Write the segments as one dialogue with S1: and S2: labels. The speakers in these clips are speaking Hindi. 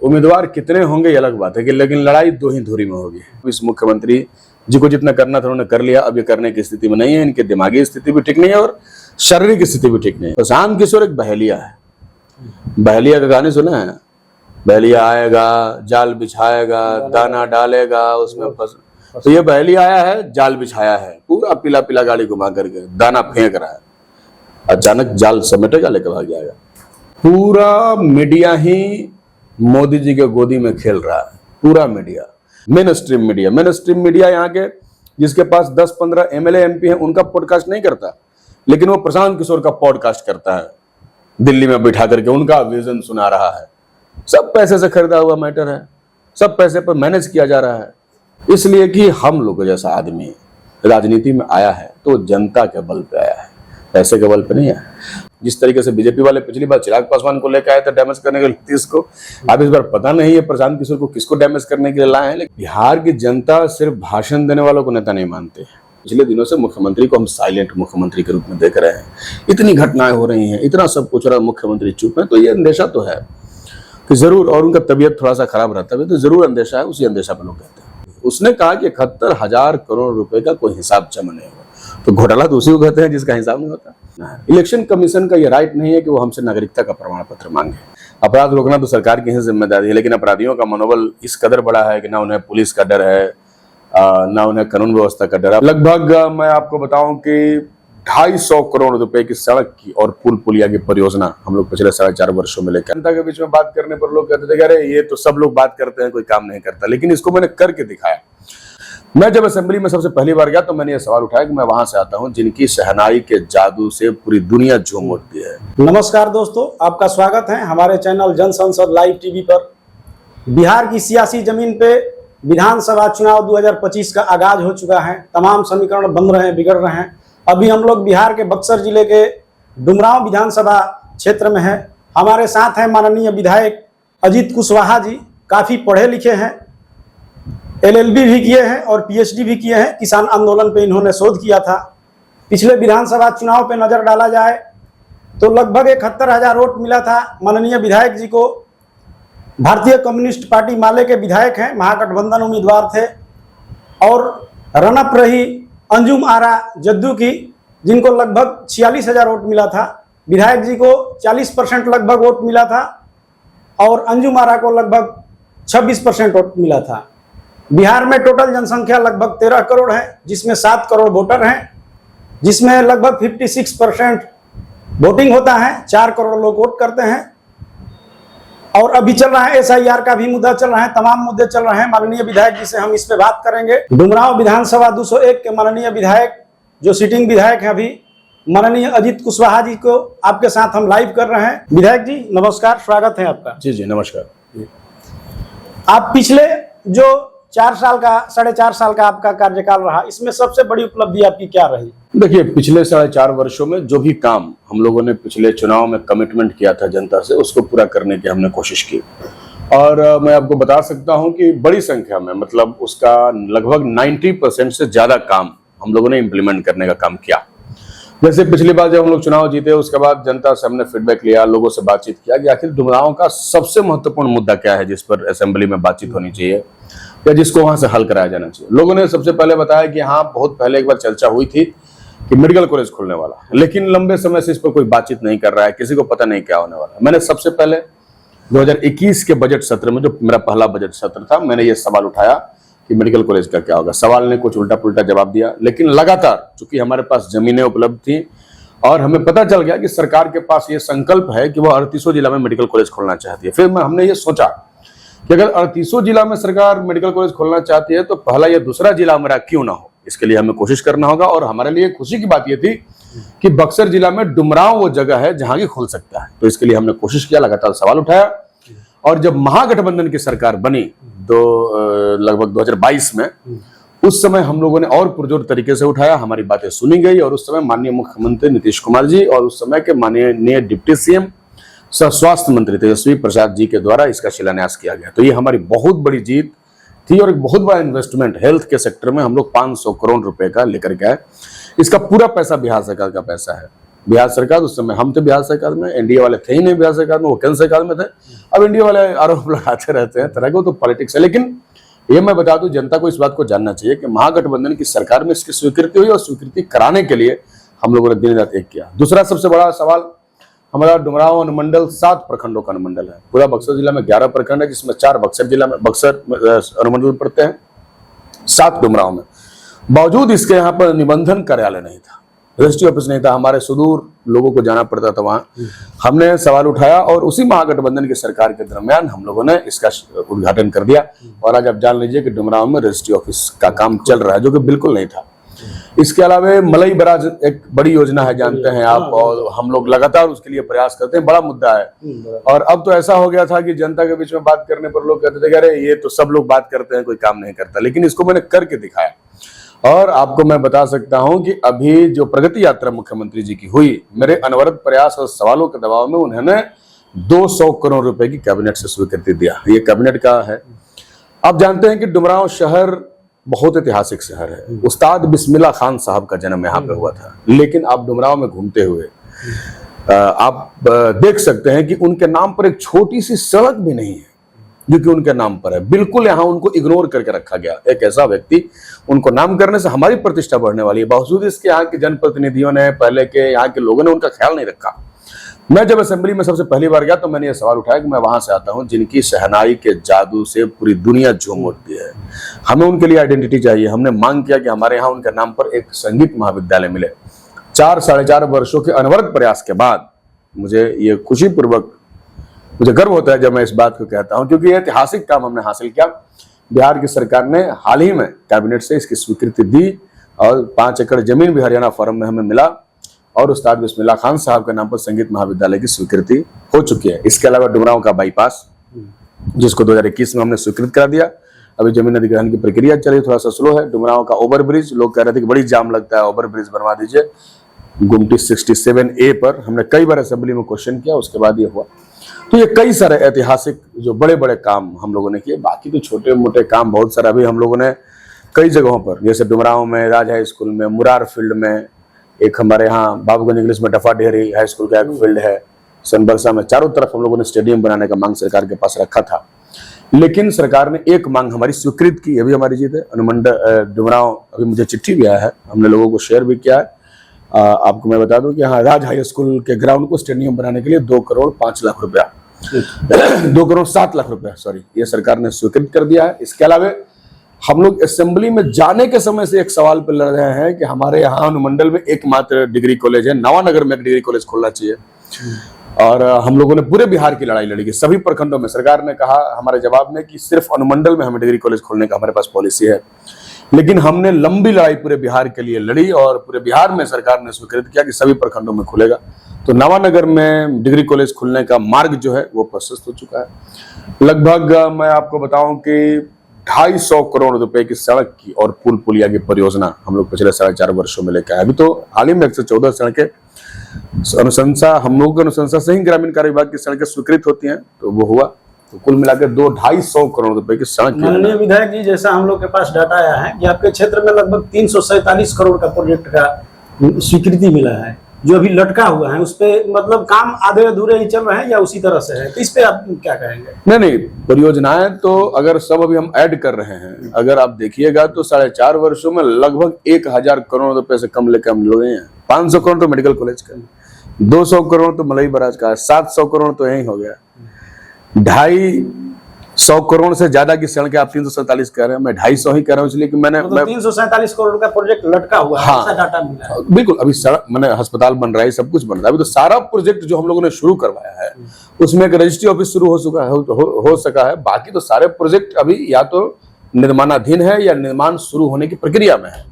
S1: उम्मीदवार कितने होंगे ये अलग बात है कि, लेकिन लड़ाई दो ही धुरी में होगी। इस मुख्यमंत्री जी को जितना करना था उन्होंने कर लिया, अब ये करने की स्थिति में नहीं है। इनकी दिमागी स्थिति भी ठीक नहीं है और शारीरिक स्थिति भी ठीक नहीं है। प्रशांत किशोर एक बहेलिया है। बहेलिया का गाने सुने हैं? बहेलिया आएगा, जाल बिछाएगा, दाना डालेगा, उसमें फंस। तो ये बहेलिया आया है, जाल बिछाया है, पूरा पीला पीला गाड़ी घुमा करके दाना फेंक रहा है, अचानक जाल समेटेगा लेकर भाग जाएगा। पूरा मीडिया ही मोदी जी के गोदी में खेल रहा है, पूरा मीडिया, मेन स्ट्रीम मीडिया यहाँ के जिसके पास 10-15 MLA MP हैं उनका पॉडकास्ट नहीं करता, लेकिन वो प्रशांत किशोर का पॉडकास्ट करता है, दिल्ली में बिठा करके उनका विजन सुना रहा है। सब पैसे से खरीदा हुआ मैटर है, सब पैसे पर मैनेज किया जा रहा है। इसलिए कि हम लोग जैसा आदमी राजनीति में आया है तो जनता के बल पे आया है, पैसे के बल पे नहीं आया। जिस तरीके से बीजेपी वाले पिछली बार चिराग पासवान को लेकर आए थे डैमेज करने के लिए इसको, अब इस बार पता नहीं है प्रशांत किशोर को किसको डैमेज करने के लिए लाए हैं। लेकिन बिहार की जनता सिर्फ भाषण देने वालों को नेता नहीं मानते। पिछले दिनों से मुख्यमंत्री को हम साइलेंट मुख्यमंत्री के रूप में देख रहे हैं। इतनी घटनाएं हो रही हैं, इतना सब कुछ हो रहा है, मुख्यमंत्री चुप है, तो ये अंदेशा तो है कि जरूर, और उनका तबीयत थोड़ा सा खराब रहता है तो जरूर अंदेशा है, उसी अंदेशा पर लोग कहते हैं। उसने कहा कि 71,000 करोड़ रुपए का कोई हिसाब जमा नहीं हुआ, तो घोटाला तो उसी को कहते हैं जिसका हिसाब नहीं होता। इलेक्शन कमीशन का ये राइट नहीं है कि वो हमसे नागरिकता का प्रमाण पत्र मांगे। अपराध रोकना तो सरकार की ही जिम्मेदारी है, लेकिन अपराधियों का मनोबल इस कदर बड़ा है कि ना उन्हें पुलिस का डर है, ना उन्हें कानून व्यवस्था का डर है। लगभग मैं आपको बताऊं कि 250 करोड़ रुपए की सड़क की और पुल पुलिया की परियोजना हम लोग पिछले 4.5 वर्षों में लेकर, जनता के बीच में बात करने पर लोग कहते थे अरे ये तो सब लोग बात करते हैं, कोई काम नहीं करता, लेकिन इसको मैंने करके दिखाया। मैं जब असेंबली में सबसे पहली बार गया तो मैंने ये सवाल उठाया कि मैं वहां से आता हूं जिनकी शहनाई के जादू से पूरी दुनिया झूम उठती है।
S2: नमस्कार दोस्तों, आपका स्वागत है हमारे चैनल जन संसद लाइव टीवी पर। बिहार की सियासी जमीन पे विधानसभा चुनाव 2025 का आगाज हो चुका है। तमाम समीकरण बन रहे हैं, बिगड़ रहे हैं। अभी हम लोग बिहार के बक्सर जिले के डुमरांव विधानसभा क्षेत्र में हैं। हमारे साथ हैं माननीय विधायक अजीत कुशवाहा जी। काफ़ी पढ़े लिखे हैं, LLB भी किए हैं और PhD भी किए हैं। किसान आंदोलन पे इन्होंने शोध किया था। पिछले विधानसभा चुनाव पे नज़र डाला जाए तो लगभग 71,000 वोट मिला था माननीय विधायक जी को। भारतीय कम्युनिस्ट पार्टी माले के विधायक हैं, महागठबंधन उम्मीदवार थे। और रनअप रही अंजुम आरा जद्दू की, जिनको लगभग 46,000 वोट मिला था। विधायक जी को 40% लगभग वोट मिला था और अंजुम आरा को लगभग 26% वोट मिला था। बिहार में टोटल जनसंख्या लगभग 13 करोड़ है, जिसमें 7 करोड़ वोटर हैं, जिसमें लगभग 56% वोटिंग होता है। 4 करोड़ लोग वोट करते हैं। और अभी चल रहा है SIR का भी मुद्दा चल रहा है, तमाम मुद्दे चल रहे हैं। माननीय विधायक जी से हम इस पे बात करेंगे। डुमरांव विधानसभा 201 के माननीय विधायक, जो सिटिंग विधायक हैं अभी, माननीय अजीत कुशवाहा जी को आपके साथ हम लाइव कर रहे हैं। विधायक जी नमस्कार, स्वागत है आपका।
S1: जी नमस्कार।
S2: आप पिछले जो 4.5 साल का आपका कार्यकाल रहा, इसमें सबसे बड़ी उपलब्धि आपकी क्या रही?
S1: देखिए, पिछले 4.5 वर्षों में जो भी काम हम लोगों ने पिछले चुनाव में कमिटमेंट किया था जनता से, उसको पूरा करने की हमने कोशिश की। और मैं आपको बता सकता हूं कि बड़ी संख्या में, मतलब उसका लगभग 90% से ज्यादा काम हम लोगों ने इम्प्लीमेंट करने का काम किया। जैसे पिछली बार जब हम लोग चुनाव जीते, उसके बाद जनता से हमने फीडबैक लिया, लोगों से बातचीत किया कि आखिर डुमरांव का सबसे महत्वपूर्ण मुद्दा क्या है जिस पर असेंबली में बातचीत होनी चाहिए या जिसको वहां से हल कराया जाना चाहिए। लोगों ने सबसे पहले बताया कि हाँ, बहुत पहले एक बार चर्चा हुई थी कि मेडिकल कॉलेज खुलने वाला है, लेकिन लंबे समय से इस पर कोई बातचीत नहीं कर रहा है, किसी को पता नहीं क्या होने वाला है। मैंने सबसे पहले 2021 के बजट सत्र में, जो मेरा पहला बजट सत्र था, मैंने ये सवाल उठाया कि मेडिकल कॉलेज का क्या होगा। सवाल ने कुछ उल्टा पुल्टा जवाब दिया, लेकिन लगातार चूंकि हमारे पास जमीनें उपलब्ध थी और हमें पता चल गया कि सरकार के पास ये संकल्प है कि वो 38 जिला में मेडिकल कॉलेज खोलना चाहती है। फिर हमने ये सोचा कि अगर 38 जिला में सरकार मेडिकल कॉलेज खोलना चाहती है तो पहला ये दूसरा जिला मेरा क्यों ना हो, इसके लिए हमें कोशिश करना होगा। और हमारे लिए खुशी की बात ये थी कि बक्सर जिला में डुमरांव वो जगह है जहां की खुल सकता है, तो इसके लिए हमने कोशिश किया, लगातार सवाल उठाया। और जब महागठबंधन की सरकार बनी लगभग 2022 में, उस समय हम लोगों ने और पुरजोर तरीके से उठाया, हमारी बातें सुनी गई। और उस समय माननीय मुख्यमंत्री नीतीश कुमार जी और उस समय के माननीय डिप्टी CM सह स्वास्थ्य मंत्री तेजस्वी प्रसाद जी के द्वारा इसका शिलान्यास किया गया। तो ये हमारी बहुत बड़ी जीत थी और एक बहुत बड़ा इन्वेस्टमेंट हेल्थ के सेक्टर में हम लोग 500 करोड़ रुपए का लेकर के आए। इसका पूरा पैसा बिहार सरकार का पैसा है। बिहार सरकार, उस समय हम थे बिहार सरकार में, एनडीए वाले थे ही नहीं बिहार सरकार में, वो केंद्र सरकार में थे। अब एनडीए वाले आरोप लगाते रहते हैं तरह के, वो तो पॉलिटिक्स है। लेकिन ये मैं बता दूं, जनता को इस बात को जानना चाहिए कि महागठबंधन की सरकार में इसकी स्वीकृति हुई और स्वीकृति कराने के लिए हम लोगों ने दिन रात एक किया। दूसरा सबसे बड़ा सवाल, हमारा डुमरांव अनुमंडल 7 प्रखंडों का अनुमंडल है। पूरा बक्सर जिला में 11 प्रखंड है, जिसमें 4 बक्सर जिला में, बक्सर अनुमंडल में पड़ते हैं, 7 डुमरांव में। बावजूद इसके यहाँ पर निबंधन कार्यालय नहीं था, रजिस्ट्री ऑफिस नहीं था, हमारे सुदूर लोगों को जाना पड़ता था वहां। हमने सवाल उठाया और उसी महागठबंधन की सरकार के दरमियान हम लोगों ने इसका उद्घाटन कर दिया। और आज आप जान लीजिए कि डुमरांव में रजिस्ट्री ऑफिस का काम चल रहा है, जो कि बिल्कुल नहीं था। इसके अलावा मलई बराज एक बड़ी योजना है, जानते हैं आप, और हम लोग लगातार उसके लिए प्रयास करते हैं, बड़ा मुद्दा है। और अब तो ऐसा हो गया था कि जनता के बीच में बात करने पर लोग कहते थे कि अरे ये तो सब लोग बात करते हैं, कोई काम नहीं करता। लेकिन इसको मैंने करके दिखाया और आपको मैं बता सकता हूं कि अभी जो प्रगति यात्रा मुख्यमंत्री जी की हुई, मेरे अनवरत प्रयास और सवालों के दबाव में उन्होंने 200 करोड़ रुपए की कैबिनेट से स्वीकृति दिया। ये कैबिनेट का है। आप जानते हैं कि डुमरांव शहर बहुत ऐतिहासिक शहर है। उस्ताद बिस्मिल्लाह खान साहब का जन्म यहाँ पे हुआ था। लेकिन आप डुमरांव में घूमते हुए आप देख सकते हैं कि उनके नाम पर एक छोटी सी सड़क भी नहीं है जो कि उनके नाम पर है। बिल्कुल यहाँ उनको इग्नोर करके रखा गया। एक ऐसा व्यक्ति, उनको नाम करने से हमारी प्रतिष्ठा बढ़ने वाली है, बावजूद इसके यहाँ के जनप्रतिनिधियों ने, पहले के यहाँ के लोगों ने उनका ख्याल नहीं रखा। मैं जब असेंबली में सबसे पहली बार गया तो मैंने ये सवाल उठाया कि मैं वहां से आता हूं जिनकी शहनाई के जादू से पूरी दुनिया झूम उठती है, हमें उनके लिए आइडेंटिटी चाहिए। हमने मांग किया कि हमारे यहाँ उनके नाम पर एक संगीत महाविद्यालय मिले। 4-4.5 वर्षों के अनवरत प्रयास के बाद मुझे ये खुशी पूर्वक, मुझे गर्व होता है जब मैं इस बात को कहता हूं, क्योंकि ये ऐतिहासिक काम हमने हासिल किया। बिहार की सरकार ने हाल ही में कैबिनेट से इसकी स्वीकृति दी और 5 एकड़ जमीन भी हरियाणा फॉरम में हमें मिला और उस्ताद बिस्मिल्लाह खान साहब के नाम पर संगीत महाविद्यालय की स्वीकृति हो चुकी है। इसके अलावा डुमरांव का बाईपास, जिसको 2021 में हमने स्वीकृत करा दिया, अभी जमीन अधिग्रहण की प्रक्रिया चली, थोड़ा सा स्लो है। डुमरांव का ओवर ब्रिज, लोग कह रहे थे कि बड़ी जाम लगता है, ओवर ब्रिज बनवा दीजिए। गुमटी 67A पर हमने कई बार असेंबली में क्वेश्चन किया, उसके बाद ये हुआ। तो ये कई सारे ऐतिहासिक जो बड़े बड़े काम हम लोगों ने किए। बाकी तो छोटे मोटे काम बहुत सारे अभी हम लोगों ने कई जगहों पर, जैसे डुमरांव में राज हाई स्कूल में, मुरार फील्ड में, एक हमारे यहाँ बाबूगंज इंग्लिश में डफा डेहरी हाई स्कूल का एक फील्ड है, सनबरसा में, चारों तरफ हम लोगों ने स्टेडियम बनाने का मांग सरकार के पास रखा था। लेकिन सरकार ने एक मांग हमारी स्वीकृत की, अभी हमारी जीत है। अनुमंडल डुमरांव, अभी मुझे चिट्ठी भी आया है, हमने लोगों को शेयर भी किया है। आपको मैं बता दूं कि हाँ, राज हाई स्कूल के ग्राउंड को स्टेडियम बनाने के लिए 2 करोड़ 5 लाख रुपया 2 करोड़ 7 लाख रुपया सॉरी, ये सरकार ने स्वीकृत कर दिया है। इसके अलावा हम लोग असेंबली में जाने के समय से एक सवाल पर लड़ रहे हैं कि हमारे यहाँ अनुमंडल में एकमात्र डिग्री कॉलेज है, नवानगर में एक डिग्री कॉलेज खोलना चाहिए। और हम लोगों ने पूरे बिहार की लड़ाई लड़ी, सभी प्रखंडों में। सरकार ने कहा हमारे जवाब में कि सिर्फ अनुमंडल में हमें डिग्री कॉलेज खोलने का हमारे पास पॉलिसी है। लेकिन हमने लंबी लड़ाई पूरे बिहार के लिए लड़ी और पूरे बिहार में सरकार ने स्वीकृत किया कि सभी प्रखंडों में खुलेगा। तो नवानगर में डिग्री कॉलेज खुलने का मार्ग जो है वो प्रशस्त हो चुका है। लगभग मैं आपको बताऊं कि 250 करोड़ रुपए की सड़क की और पुल पुलिया की परियोजना हम लोग पिछले 4.5 वर्षों में लेकर आए। अभी तो हाल ही में 114 सड़कें अनुशंसा, हम लोगों की अनुशंसा से ही ग्रामीण कार्य विभाग की सड़कें स्वीकृत होती हैं, तो वो हुआ। तो कुल मिलाकर 200-250 करोड़ रुपए की सड़क।
S2: माननीय विधायक जी, जैसा हम लोग के पास डाटा आया है कि आपके क्षेत्र में लगभग 347 करोड़ का प्रोजेक्ट का स्वीकृति मिला है, जो अभी लटका हुआ है। उस पे मतलब काम आधे अधूरे ही चल रहे हैं या उसी तरह से है, तो इस पे आप क्या कहेंगे?
S1: नहीं, परियोजनाएं तो अगर सब अभी हम ऐड कर रहे हैं, अगर आप देखिएगा तो 4.5 वर्षों में लगभग 1000 करोड़ रुपए से कम लेकर हम लोग हैं। 500 करोड़ तो मेडिकल कॉलेज का, 200 करोड़ तो मलई बराज का, 700 करोड़ तो यही हो गया, 250 करोड़ से ज्यादा की सड़कें आप 347 कह रहे हैं, मैं 250 ही कह रहा हूँ, इसलिए कि मैंने
S2: 347 करोड़ का प्रोजेक्ट लटका हुआ है।
S1: हाँ,
S2: ऐसा डाटा मिला है।
S1: बिल्कुल। अभी सड़क, मैंने अस्पताल बन रहा है, सब कुछ बन रहा है। अभी तो सारा प्रोजेक्ट जो हम लोगों ने शुरू करवाया है उसमें एक रजिस्ट्री ऑफिस शुरू हो चुका है, हो सका है। बाकी तो सारे प्रोजेक्ट अभी या तो निर्माणाधीन है या निर्माण शुरू होने की प्रक्रिया में है।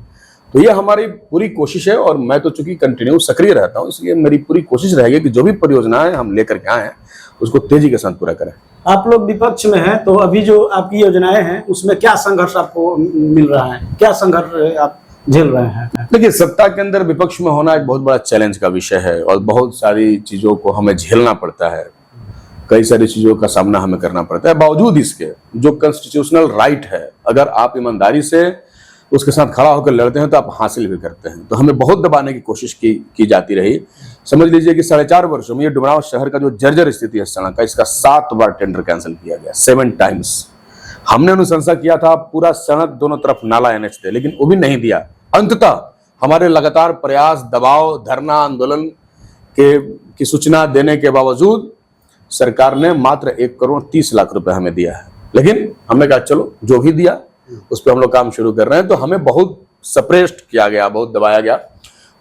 S1: तो ये हमारी पूरी कोशिश है और मैं तो चूंकि कंटिन्यू सक्रिय रहता हूँ, इसलिए मेरी पूरी कोशिश रहेगी कि जो भी परियोजनाएं हम लेकर के आए हैं उसको तेजी के साथ पूरा करें।
S2: आप लोग विपक्ष में हैं, तो अभी जो आपकी योजनाएं हैं उसमें क्या संघर्ष आपको मिल रहा है, क्या संघर्ष आप झेल रहे हैं?
S1: देखिए, सत्ता के अंदर विपक्ष में होना एक बहुत बड़ा चैलेंज का विषय है और बहुत सारी चीजों को हमें झेलना पड़ता है, कई सारी चीजों का सामना हमें करना पड़ता है। बावजूद इसके जो कॉन्स्टिट्यूशनल राइट है, अगर आप ईमानदारी से उसके साथ खड़ा होकर लड़ते हैं तो आप हासिल भी करते हैं। तो हमें बहुत दबाने की कोशिश की जाती रही। समझ लीजिए कि 4.5 वर्षों में ये डुमरांव शहर का जो जर्जर स्थिति है सड़क का, इसका 7 बार टेंडर कैंसिल किया गया, 7 टाइम्स। हमने अनुशंसा किया था पूरा सड़क दोनों तरफ नाला NH थे, लेकिन वो भी नहीं दिया। अंततः हमारे लगातार प्रयास, दबाव, धरना, आंदोलन की सूचना देने के बावजूद सरकार ने मात्र 1,30,00,000 रुपए हमें दिया है। लेकिन हमने कहा चलो जो भी दिया उस पर हम लोग काम शुरू कर रहे हैं। तो हमें बहुत सप्रेस्ड किया गया, बहुत दबाया गया।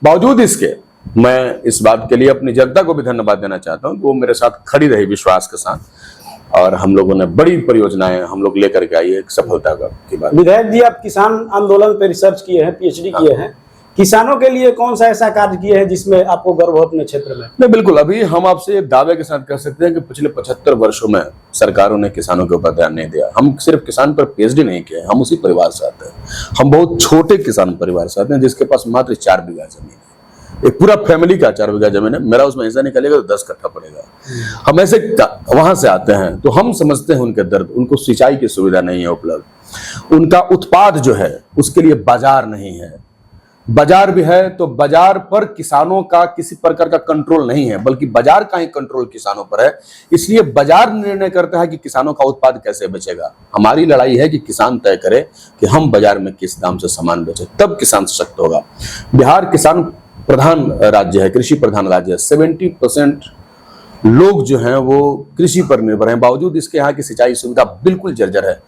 S1: बावजूद इसके मैं इस बात के लिए अपनी जनता को भी धन्यवाद देना चाहता हूं कि वो मेरे साथ खड़ी रही विश्वास के साथ, और हम लोगों ने बड़ी परियोजनाएं हम लोग लेकर के आई, एक सफलता की बात।
S2: विधायक जी, आप किसान आंदोलन पे रिसर्च किए हैं, PhD किए हैं, किसानों के लिए कौन सा ऐसा कार्य किए हैं जिसमें आपको गर्व हो अपने क्षेत्र में?
S1: नहीं, बिल्कुल। अभी हम आपसे एक दावे के साथ कह सकते हैं कि पिछले 75 वर्षों में सरकारों ने किसानों के ऊपर ध्यान नहीं दिया। हम सिर्फ किसान पर PhD नहीं किए, हम उसी परिवार से आते हैं। हम बहुत छोटे किसान परिवार से आते हैं जिसके पास मात्र 4 बीघा जमीन है। एक पूरा फैमिली का 4 बीघा जमीन है, मेरा उसमें हिस्सा निकलेगा तो 10 कट्ठा पड़ेगा। हम ऐसे वहां से आते हैं, तो हम समझते हैं उनके दर्द। उनको सिंचाई की सुविधा नहीं है उपलब्ध, उनका उत्पाद जो है उसके लिए बाजार नहीं है, बाजार भी है तो बाजार पर किसानों का किसी प्रकार का कंट्रोल नहीं है, बल्कि बाजार का ही कंट्रोल किसानों पर है। इसलिए बाजार निर्णय करता है कि किसानों का उत्पाद कैसे बेचेगा। हमारी लड़ाई है कि किसान तय करे कि हम बाजार में किस दाम से सामान बेचें, तब किसान सशक्त होगा। बिहार किसान प्रधान राज्य है, कृषि प्रधान राज्य है। 70% लोग जो हैं वो कृषि पर निर्भर हैं, बावजूद इसके यहाँ की सिंचाई सुविधा बिल्कुल जर्जर है।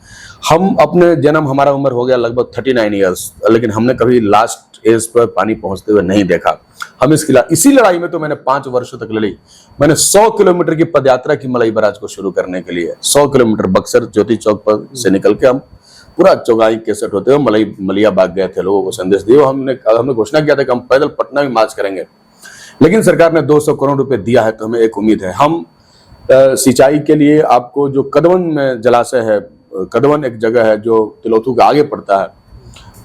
S1: हम अपने जन्म, हमारा उम्र हो गया लगभग 39 ईयर्स, लेकिन हमने कभी लास्ट एज पर पानी पहुंचते हुए नहीं देखा। हम इसी लड़ाई में तो मैंने 5 वर्षों तक लड़ी। मैंने 100 किलोमीटर की पदयात्रा की मलई बराज को शुरू करने के लिए। 100 किलोमीटर बक्सर ज्योति चौक पर से निकल के हम पूरा चौगाई केसट होते हुए मलिया बाग गए थे, लोगों को संदेश दिए। हमने घोषणा किया था कि हम पैदल पटना में मार्च करेंगे, लेकिन सरकार ने 200 करोड़ रुपए दिया है, तो हमें एक उम्मीद है। हम सिंचाई के लिए आपको जो कदवन में जलाशय है, कदवन एक जगह है जो तिलोथू के आगे पड़ता है,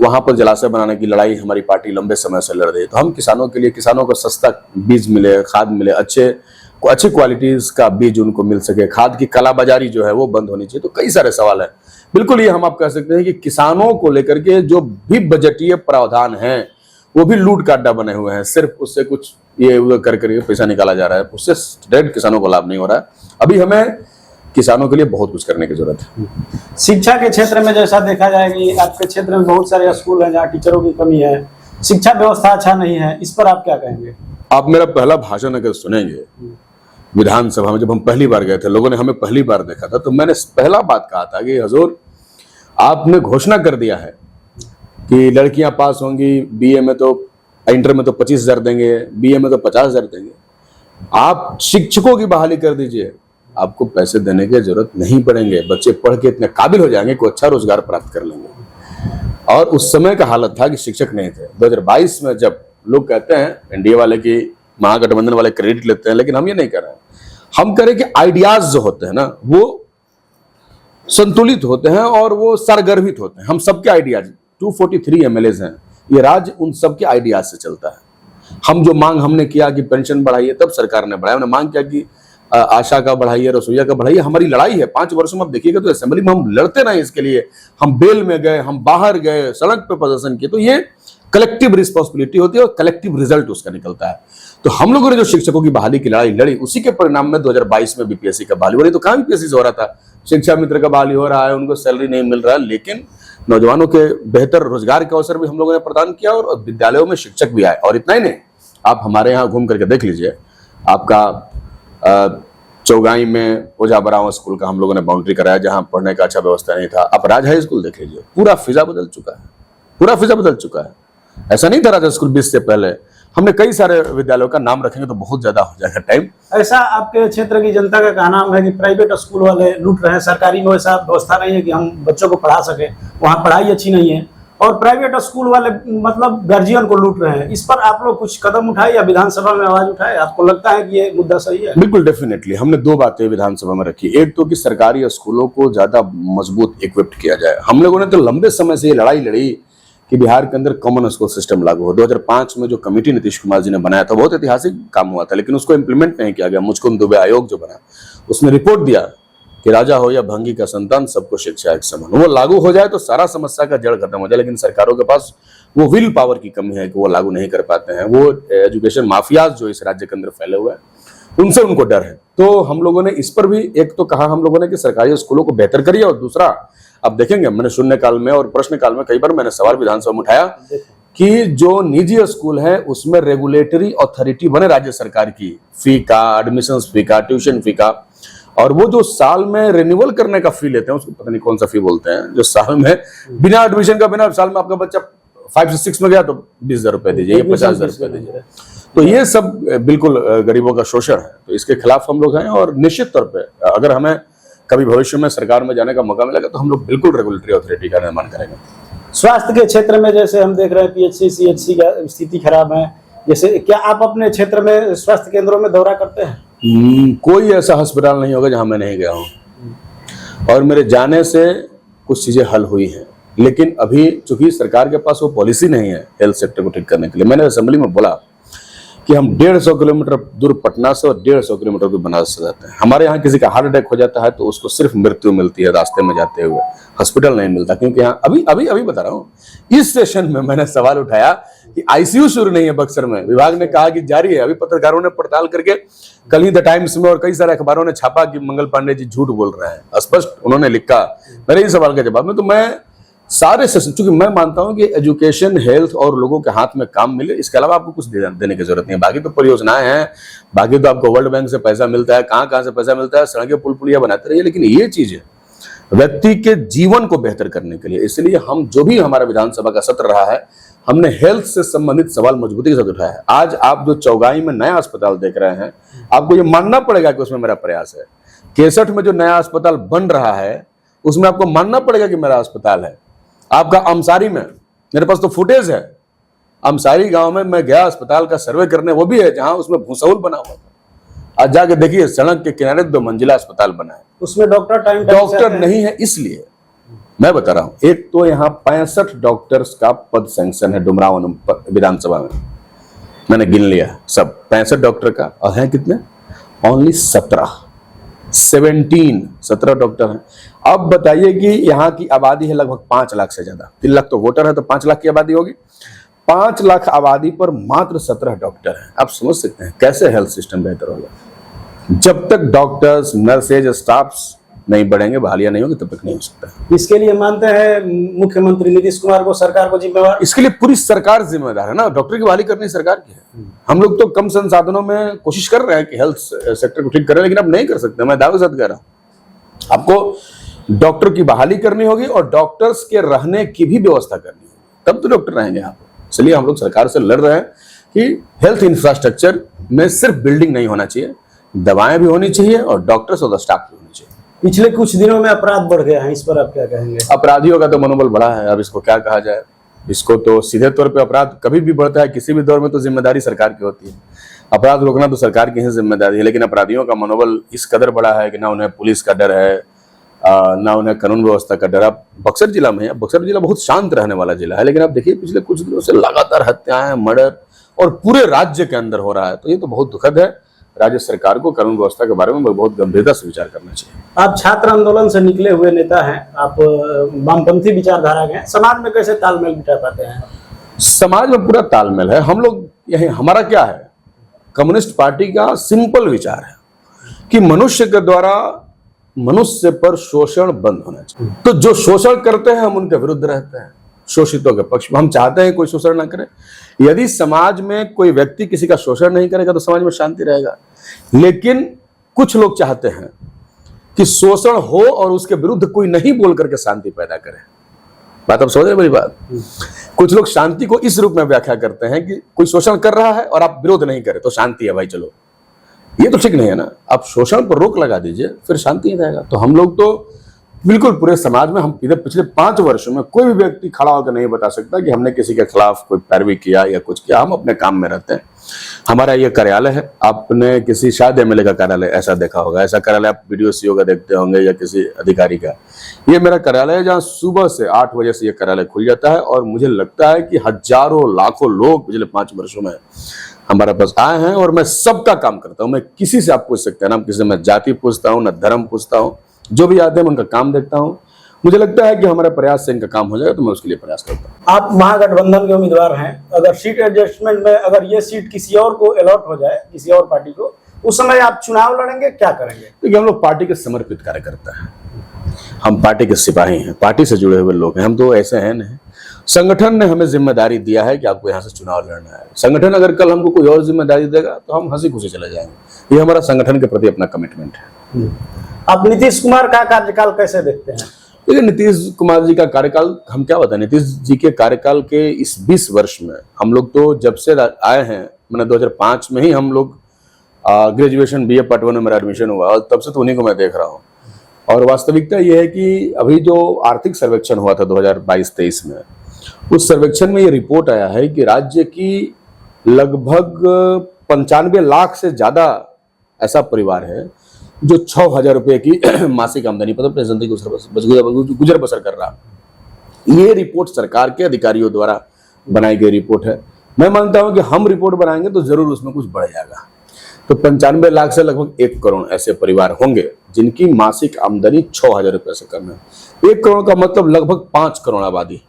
S1: वहां पर जलाशय बनाने की लड़ाई हमारी पार्टी लंबे समय से लड़ रही है। तो हम किसानों के लिए, किसानों को सस्ता बीज मिले, खाद मिले, अच्छे क्वालिटीज का बीज उनको मिल सके, खाद की कालाबाजारी जो है वो बंद होनी चाहिए। तो कई सारे सवाल है। बिल्कुल ये हम आप कह सकते हैं कि किसानों को लेकर के जो भी बजटीय प्रावधान है वो भी लूट का अड्डा बने हुए हैं। सिर्फ उससे कुछ ये उधर करके पैसा निकाला जा रहा है, उससे डायरेक्ट किसानों को लाभ नहीं हो रहा है। अभी हमें किसानों के लिए बहुत कुछ करने की जरूरत है।
S2: शिक्षा के क्षेत्र में जैसा देखा जाए कि आपके क्षेत्र में बहुत सारे स्कूल हैं जहाँ टीचरों की कमी है, शिक्षा व्यवस्था अच्छा नहीं है, इस पर आप क्या कहेंगे?
S1: आप मेरा पहला भाषण अगर सुनेंगे विधानसभा में, जब हम पहली बार गए थे, लोगों ने हमें पहली बार देखा था, तो मैंने पहला बात कहा था कि हजूर आपने घोषणा कर दिया है कि लड़कियां पास होंगी, BA में तो, इंटर में तो 25,000 देंगे, BA में तो 50,000 देंगे। आप शिक्षकों की बहाली कर दीजिए, आपको पैसे देने की जरूरत नहीं पड़ेंगे। बच्चे पढ़ के इतने काबिल हो जाएंगे कि अच्छा रोजगार प्राप्त कर लेंगे। और उस समय का हालत था कि शिक्षक नहीं थे। 2022 में जब लोग कहते हैं एनडीए वाले की, महागठबंधन वाले क्रेडिट लेते हैं, लेकिन हम ये नहीं कर रहे हैं। हम करें कि आइडियाज जो होते हैं ना वो संतुलित होते हैं और वो सरगर्भित होते हैं। हम सबके आइडियाज, 243 MLAs हैं, ये राज्य उन सबके आइडियाज से चलता है। हम जो मांग हमने किया कि पेंशन बढ़ाइए, तब सरकार ने बढ़ाया। हमने मांग किया कि आशा का बढ़ाइए, रसोईया का बढ़ाइए। हमारी लड़ाई है 5 वर्षों में। आप देखिएगा तो असेंबली में हम लड़ते रहे इसके लिए। हम बेल में गए, हम बाहर गए, सड़क पे प्रदर्शन किए। तो ये कलेक्टिव रिस्पॉन्सिबिलिटी होती है और कलेक्टिव रिजल्ट उसका निकलता है। तो हम लोगों ने जो शिक्षकों की बहाली की लड़ाई लड़ी, उसी के परिणाम में 2022 में BPSC का बहाली हो रही। तो कहाँ BPSC से हो रहा था? शिक्षा मित्र का बहाली हो रहा है, उनको सैलरी नहीं मिल रहा है, लेकिन नौजवानों के बेहतर रोजगार के अवसर भी हम लोगों ने प्रदान किया और विद्यालयों में शिक्षक भी आए। और इतना ही नहीं, आप हमारे यहाँ घूम करके देख लीजिए, आपका चौगाई में ओझा बरावा स्कूल का हम लोगों ने बाउंड्री कराया, जहां पढ़ने का अच्छा व्यवस्था नहीं था। आप राज हाई स्कूल देख लीजिए, पूरा फिजा बदल चुका है, पूरा फिजा बदल चुका है। ऐसा नहीं था राजा स्कूल 20 से पहले। हमने कई सारे विद्यालयों का नाम रखेंगे तो बहुत ज्यादा हो जाएगा टाइम।
S2: ऐसा आपके क्षेत्र की जनता का कहना है कि प्राइवेट स्कूल वाले लूट रहे हैं, सरकारी में वैसा व्यवस्था नहीं है कि हम बच्चों को पढ़ा सके, वहाँ पढ़ाई अच्छी नहीं है, और प्राइवेट स्कूल वाले मतलब गार्जियन को लूट रहे हैं। इस पर आप लोग कुछ कदम उठाए या विधानसभा में आवाज उठाए? आपको लगता है कि ये मुद्दा सही है?
S1: बिल्कुल, डेफिनेटली। हमने 2 बातें विधानसभा में रखी। एक तो कि सरकारी स्कूलों को ज्यादा मजबूत इक्विप्ड किया जाए। हम लोगों ने तो लंबे समय से ये लड़ाई लड़ी कि बिहार के अंदर कॉमन स्कूल सिस्टम लागू हो। 2005 में जो कमेटी नीतीश कुमार जी ने बनाया था, बहुत ऐतिहासिक काम हुआ था, लेकिन उसको इंप्लीमेंट नहीं किया गया। मुझको दुबे आयोग जो बना, उसने रिपोर्ट दिया कि राजा हो या भंगी का संतान, सबको शिक्षा एक समान। वो लागू हो जाए तो सारा समस्या का जड़ खत्म हो जाए, लेकिन सरकारों के पास वो विल पावर की कमी है कि वो लागू नहीं कर पाते हैं। वो एजुकेशन माफियाज जो इस राज्य के अंदर फैले हुए हैं, उनसे उनको डर है। तो हम लोगों ने इस पर भी एक तो कहा हम लोगों ने कि सरकारी स्कूलों को बेहतर करिए, और दूसरा अब देखेंगे, मैंने शून्यकाल में और प्रश्नकाल में कई बार मैंने सवाल विधानसभा में उठाया कि जो निजी स्कूल है उसमें रेगुलेटरी अथॉरिटी बने राज्य सरकार की, फी का, एडमिशन फी का, ट्यूशन फी का, और वो जो साल में रिन्यूअल करने का फी लेते हैं उसको पता नहीं कौन सा फी बोलते हैं, जो साल में बिना एडमिशन का, बिना साल में आपका बच्चा 5 से 6 में गया तो 20,000 रुपए दीजिए या 50,000 रुपए दीजिए। तो ये सब बिल्कुल गरीबों का शोषण है, तो इसके खिलाफ हम लोग हैं। और निश्चित तौर पे अगर हमें कभी भविष्य में सरकार में जाने का मौका मिलेगा तो हम लोग बिल्कुल रेगुलेटरी अथॉरिटी का निर्माण करेंगे।
S2: स्वास्थ्य के क्षेत्र में जैसे हम देख रहे हैं पीएचसी सीएचसी का स्थिति खराब है, जैसे क्या आप अपने क्षेत्र में स्वास्थ्य केंद्रों में दौरा करते हैं?
S1: कोई ऐसा अस्पताल नहीं होगा जहां मैं नहीं गया हूं, और मेरे जाने से कुछ चीजें हल हुई हैं। लेकिन अभी चूंकि सरकार के पास वो पॉलिसी नहीं है हेल्थ सेक्टर को ठीक करने के लिए। मैंने असेंबली में बोला कि हम 150 किलोमीटर दूर पटना से और 150 किलोमीटर दूर बनारस से जाते हैं। हमारे यहाँ किसी का हार्ट अटैक हो जाता है तो उसको सिर्फ मृत्यु मिलती है रास्ते में जाते हुए, हॉस्पिटल नहीं मिलता। क्योंकि यहाँ अभी बता रहा हूँ, इस सेशन में मैंने सवाल उठाया कि आईसीयू शुरू नहीं है बक्सर में। विभाग ने कहा कि जारी है। अभी पत्रकारों ने पड़ताल करके कल ही द टाइम्स में और कई सारे अखबारों ने छापा कि मंगल पांडे जी झूठ बोल रहे हैं। स्पष्ट उन्होंने लिखा मेरे इस सवाल के जवाब में। तो मैं सारे सेशन, चूंकि मैं मानता हूं कि एजुकेशन, हेल्थ और लोगों के हाथ में काम मिले, इसके अलावा आपको कुछ देने की जरूरत नहीं है। बाकी तो परियोजनाएं हैं, बाकी तो आपको वर्ल्ड बैंक से पैसा मिलता है, कहां से पैसा मिलता है, सड़कें पुल पुलिया बनाते रहिए, लेकिन ये चीज है व्यक्ति के जीवन को बेहतर करने के लिए। इसलिए हम जो भी हमारा विधानसभा का सत्र रहा है, हमने हेल्थ से संबंधित सवाल मजबूती के साथ उठाया है। आज आप जो चौगाई में नया अस्पताल देख रहे हैं, आपको ये मानना पड़ेगा कि उसमें मेरा प्रयास है। 61 में जो नया अस्पताल बन रहा है उसमें आपको मानना पड़ेगा कि मेरा अस्पताल है। आपका अमसारी में, मेरे पास तो फुटेज है, अमसारी गांव में मैं गया अस्पताल का सर्वे करने, वो भी है जहां उसमें भूसौल बना हुआ था। आज जाके देखिए, सड़क के किनारे 2 मंजिला अस्पताल बना है,
S2: उसमें
S1: डॉक्टर नहीं है। इसलिए मैं बता रहा हूं, एक तो यहाँ 65 डॉक्टर्स का पद सैंक्शन है डुमराव विधानसभा में, मैंने गिन लिया सब 65 डॉक्टर का, और है कितने? ओनली 17 डॉक्टर हैं। अब बताइए कि यहाँ की आबादी है लगभग 5 लाख से ज्यादा, 3 लाख तो वोटर है, तो 5 लाख की आबादी होगी। 5 लाख आबादी पर मात्र 17 डॉक्टर हैं। आप समझ सकते हैं कैसे हेल्थ सिस्टम बेहतर होगा। जब तक डॉक्टर्स, नर्सेज, स्टाफ्स नहीं बढ़ेंगे, बहालियां नहीं होगी, तब तक नहीं हो सकता।
S2: इसके लिए मानते हैं मुख्यमंत्री नीतीश कुमार को, सरकार को जिम्मेवार?
S1: इसके लिए पूरी सरकार जिम्मेदार है ना। डॉक्टर की बहाली करनी सरकार की है। हम लोग तो कम संसाधनों में कोशिश कर रहे हैं कि हेल्थ सेक्टर को ठीक करें, लेकिन अब नहीं कर सकते। मैं दावे के साथ कह रहा हूं, आपको डॉक्टर की बहाली करनी होगी और डॉक्टर्स के रहने की भी व्यवस्था करनी होगी, तब तो डॉक्टर रहेंगे यहाँ पर। इसलिए हम लोग सरकार से लड़ रहे हैं कि हेल्थ इंफ्रास्ट्रक्चर में सिर्फ बिल्डिंग नहीं होना चाहिए, दवाएं भी होनी चाहिए और डॉक्टर्स और स्टाफ भी होनी चाहिए।
S2: पिछले कुछ दिनों में अपराध बढ़ गया है, इस पर आप क्या कहेंगे?
S1: अपराधियों का तो मनोबल बड़ा है, अब इसको क्या कहा जाए। इसको तो सीधे तौर पे अपराध कभी भी बढ़ता है किसी भी दौर में तो जिम्मेदारी सरकार की होती है। अपराध रोकना तो सरकार की ही जिम्मेदारी है, लेकिन अपराधियों का मनोबल इस कदर बड़ा है कि ना उन्हें पुलिस का डर है, ना उन्हें कानून व्यवस्था का डर। अब बक्सर जिला में है, बक्सर जिला बहुत शांत रहने वाला जिला है, लेकिन आप देखिए पिछले कुछ दिनों से लगातार हत्याएं, मर्डर और पूरे राज्य के अंदर हो रहा है। तो ये तो बहुत दुखद है। राज्य सरकार को कानून व्यवस्था के बारे में बहुत गंभीरता से विचार करना चाहिए।
S2: आप छात्र आंदोलन से निकले हुए नेता हैं, आप वामपंथी विचारधारा के हैं, समाज में कैसे तालमेल बिठा पाते हैं?
S1: समाज में पूरा तालमेल है। हम लोग यही, हमारा क्या है, कम्युनिस्ट पार्टी का सिंपल विचार है कि मनुष्य के द्वारा मनुष्य पर शोषण बंद होना चाहिए। तो जो शोषण करते हैं हम उनके विरुद्ध रहते हैं, शोषितों के पक्ष में। हम चाहते हैं कोई शोषण ना करे। यदि समाज में कोई व्यक्ति किसी का शोषण नहीं करेगा तो समाज में शांति रहेगा। लेकिन कुछ लोग चाहते हैं कि शोषण हो और उसके विरुद्ध कोई नहीं बोल करके शांति पैदा करे। बात आप समझ रहे हैं मेरी बात? कुछ लोग शांति को इस रूप में व्याख्या करते हैं कि कोई शोषण कर रहा है और आप विरोध नहीं करें तो शांति है भाई, चलो। ये तो ठीक नहीं है ना। आप शोषण पर रोक लगा दीजिए, फिर शांति रहेगा। तो हम लोग तो बिल्कुल पूरे समाज में, हम पिछले 5 वर्षों में कोई भी व्यक्ति खड़ा होकर नहीं बता सकता कि हमने किसी के खिलाफ कोई पैरवी किया या कुछ किया। हम अपने काम में रहते हैं। हमारा ये कार्यालय है, आपने किसी शायद एमएलए का कार्यालय ऐसा देखा होगा, ऐसा कार्यालय आप वीडियो सीओ का देखते होंगे या किसी अधिकारी का। ये मेरा कार्यालय है जहाँ सुबह से 8 बजे से ये कार्यालय खुल जाता है और मुझे लगता है कि हजारों लाखों लोग पिछले 5 वर्षों में हमारे पास आए हैं और मैं सबका काम करता हूँ। मैं किसी से, आप पूछ सकते हैं ना, किसी से मैं जाति पूछता हूँ, ना धर्म पूछता हूँ, जो भी आते हैं मैं उनका काम देखता हूँ। मुझे लगता है कि हमारे प्रयास से इनका काम हो जाएगा तो मैं उसके लिए प्रयास करता हूँ।
S2: आप महागठबंधन के उम्मीदवार हैं, अगर सीट एडजस्टमेंट में अगर ये सीट किसी और को अलॉट हो जाए, किसी और पार्टी को, उस समय आप चुनाव लड़ेंगे, क्या करेंगे?
S1: देखिए, हम लोग पार्टी के समर्पित कार्यकर्ता हैं, हम पार्टी के सिपाही हैं, पार्टी से जुड़े हुए लोग हैं, हम तो ऐसे हैं नहीं। संगठन ने हमें जिम्मेदारी दिया है कि आपको यहाँ से चुनाव लड़ना है। संगठन अगर कल हमको कोई और जिम्मेदारी देगा तो हम हंसी खुशी चले जाएंगे। ये हमारा संगठन के प्रति अपना कमिटमेंट है।
S2: आप नीतीश कुमार का कार्यकाल कैसे देखते हैं?
S1: देखिए, नीतीश कुमार जी का कार्यकाल हम क्या बताएं। नीतीश जी के कार्यकाल के इस 20 वर्ष में हम लोग तो जब से आए हैं, मैंने 2005 में ही हम लोग ग्रेजुएशन BA पार्ट 1 में मेरा एडमिशन हुआ और तब से तो उन्हीं को मैं देख रहा हूँ। और वास्तविकता ये है कि अभी जो आर्थिक सर्वेक्षण हुआ था 2022-23 में, उस सर्वेक्षण में ये रिपोर्ट आया है कि राज्य की लगभग 95 लाख से ज्यादा ऐसा परिवार है जो 6,000 रुपए की मासिक आमदनी पर अपनी जिंदगी गुजर बसर कर रहा। ये रिपोर्ट सरकार के अधिकारियों द्वारा बनाई गई रिपोर्ट है। मैं मानता हूं कि हम रिपोर्ट बनाएंगे तो जरूर उसमें कुछ बढ़ जाएगा। तो 95 लाख से लगभग 1 करोड़ ऐसे परिवार होंगे जिनकी मासिक आमदनी 6,000 रुपए से कम है। 1 करोड़ का मतलब लगभग 5 करोड़ आबादी,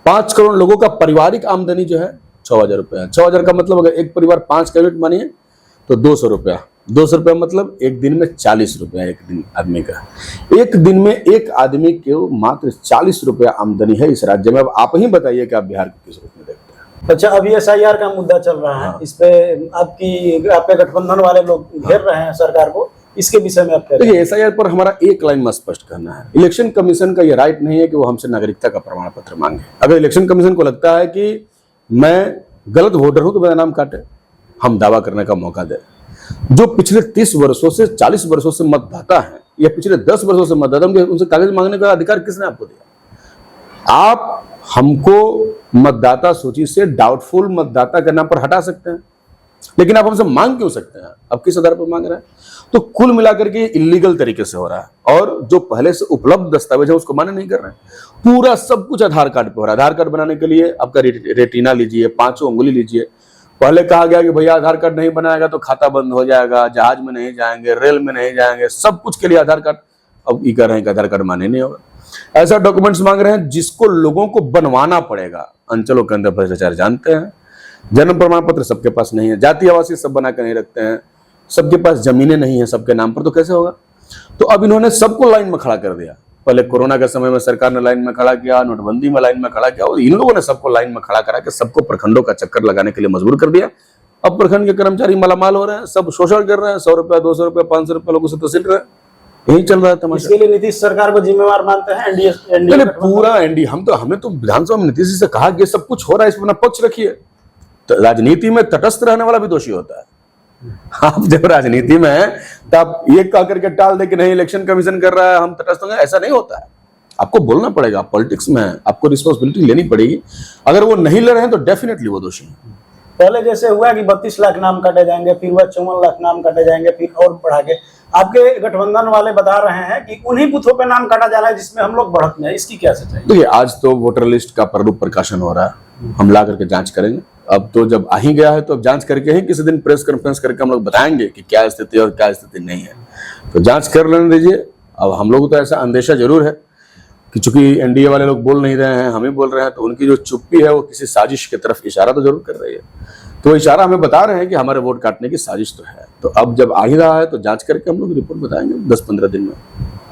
S1: 5 करोड़ लोगों का पारिवारिक आमदनी जो है 6,000 रुपए है। 6,000 का मतलब अगर एक परिवार 5 कैबिनेट मानिए तो 200 रुपया, 200 रुपया मतलब एक दिन में 40 रुपया एक दिन आदमी का। एक दिन में एक आदमी के मात्र 40 रुपया आमदनी है इस राज्य में। अब आप ही बताइए कि आप बिहार को किस रूप में देखते हैं।
S2: अच्छा, अभी SIR का मुद्दा चल रहा है, इस पे आपके गठबंधन वाले लोग घेर रहे हैं सरकार को, इसके विषय में आप क्या?
S1: देखिए, SIR पर हमारा एक लाइन में स्पष्ट करना है। इलेक्शन कमीशन का यह राइट नहीं है कि वो हमसे नागरिकता का प्रमाण पत्र मांगे। अगर इलेक्शन कमीशन को लगता है कि मैं गलत वोटर हूं तो मेरा नाम काटे, हम दावा करने का मौका दे। जो पिछले 30 वर्षों से 40 वर्षों से मतदाता है या पिछले 10 वर्षों से मतदाता, उनसे कागज मांगने का अधिकार किसने आपको दिया? आप हमको मतदाता सूची से डाउटफुल मतदाता के नाम पर हटा सकते हैं, लेकिन आप हमसे मांग क्यों सकते हैं? आप किस आधार पर मांग रहे हैं? तो कुल मिलाकर के इलीगल तरीके से हो रहा है और जो पहले से उपलब्ध दस्तावेज है उसको मान्य नहीं कर रहे हैं। पूरा सब कुछ आधार कार्ड पे हो रहा है। आधार कार्ड बनाने के लिए आपका रेटिना लीजिए, 5 उंगली लीजिए। पहले कहा गया कि भैया आधार कार्ड नहीं बनाएगा तो खाता बंद हो जाएगा, जहाज में नहीं जाएंगे, रेल में नहीं जाएंगे, सब कुछ के लिए आधार कार्ड। अब ये कह रहे हैं कि आधार कार्ड मान्य नहीं होगा। ऐसा डॉक्यूमेंट्स मांग रहे हैं जिसको लोगों को बनवाना पड़ेगा। अंचलों के अंदर भ्रष्टाचार जानते हैं। जन्म प्रमाण पत्र सबके पास नहीं है, जाति आवासीय सब बना कर नहीं रखते हैं, सबके पास जमीनें नहीं है सबके नाम पर, तो कैसे होगा? तो अब इन्होंने सबको लाइन में खड़ा कर दिया। पहले कोरोना के समय में सरकार ने लाइन में खड़ा किया, नोटबंदी में लाइन में खड़ा किया, और इन लोगों ने सबको लाइन में खड़ा करा के सबको प्रखंडों का चक्कर लगाने के लिए मजबूर कर दिया। अब प्रखंड के कर्मचारी मालामाल हो रहे हैं, सब शोषण कर रहे हैं, 100 रुपया, 200 रुपया, 500 रुपया लोगों से तहसील रहे हैं। यही चल रहा है तमाशा।
S2: इसके लिए नीतीश सरकार को जिम्मेवार मानते हैं एनडीए
S1: पूरा एनडीए। हमें तो विधानसभा में नीतीश जी से कहा कि सब कुछ हो रहा है, इस पर अपना पक्ष रखिए। तो राजनीति में तटस्थ रहने वाला भी दोषी होता है। आप जब राजनीति में हैं तो आप ये कह करके टाल दे कि नहीं इलेक्शन कमीशन कर रहा है, हम तटस्थ होंगे, ऐसा नहीं होता है। आपको बोलना पड़ेगा, पॉलिटिक्स में है, आपको रिस्पॉन्सिबिलिटी लेनी पड़ेगी। अगर वो नहीं ले रहे हैं तो डेफिनेटली वो दोषी है।
S2: पहले जैसे हुआ कि 32 लाख नाम काटे जाएंगे, फिर वह 54 लाख नाम काटे जाएंगे, फिर और बढ़ा के आपके गठबंधन वाले बता रहे हैं कि उन्हीं बूथों पे नाम काटा जा रहा है जिसमें हम लोग बढ़त में है। इसकी क्या सच्चाई?
S1: देखिए, आज तो वोटर लिस्ट का प्रारूप प्रकाशन हो रहा है, हम ला करके जांच करेंगे। अब तो जब आ ही गया है तो अब जांच करके ही किसी दिन प्रेस कॉन्फ्रेंस करके हम लोग बताएंगे कि क्या स्थिति है और क्या स्थिति नहीं है। तो जांच कर लेने दीजिए। अब हम लोग तो ऐसा अंदेशा जरूर है कि चूंकि एनडीए वाले लोग बोल नहीं रहे हैं, हम ही बोल रहे हैं, तो उनकी जो चुप्पी है वो किसी साजिश की तरफ इशारा तो जरूर कर रही है। तो इशारा हमें बता रहे हैं कि हमारे वोट काटने की साजिश तो है। तो अब जब आ ही रहा है तो जांच करके हम लोग रिपोर्ट बताएंगे 10-15 दिन में।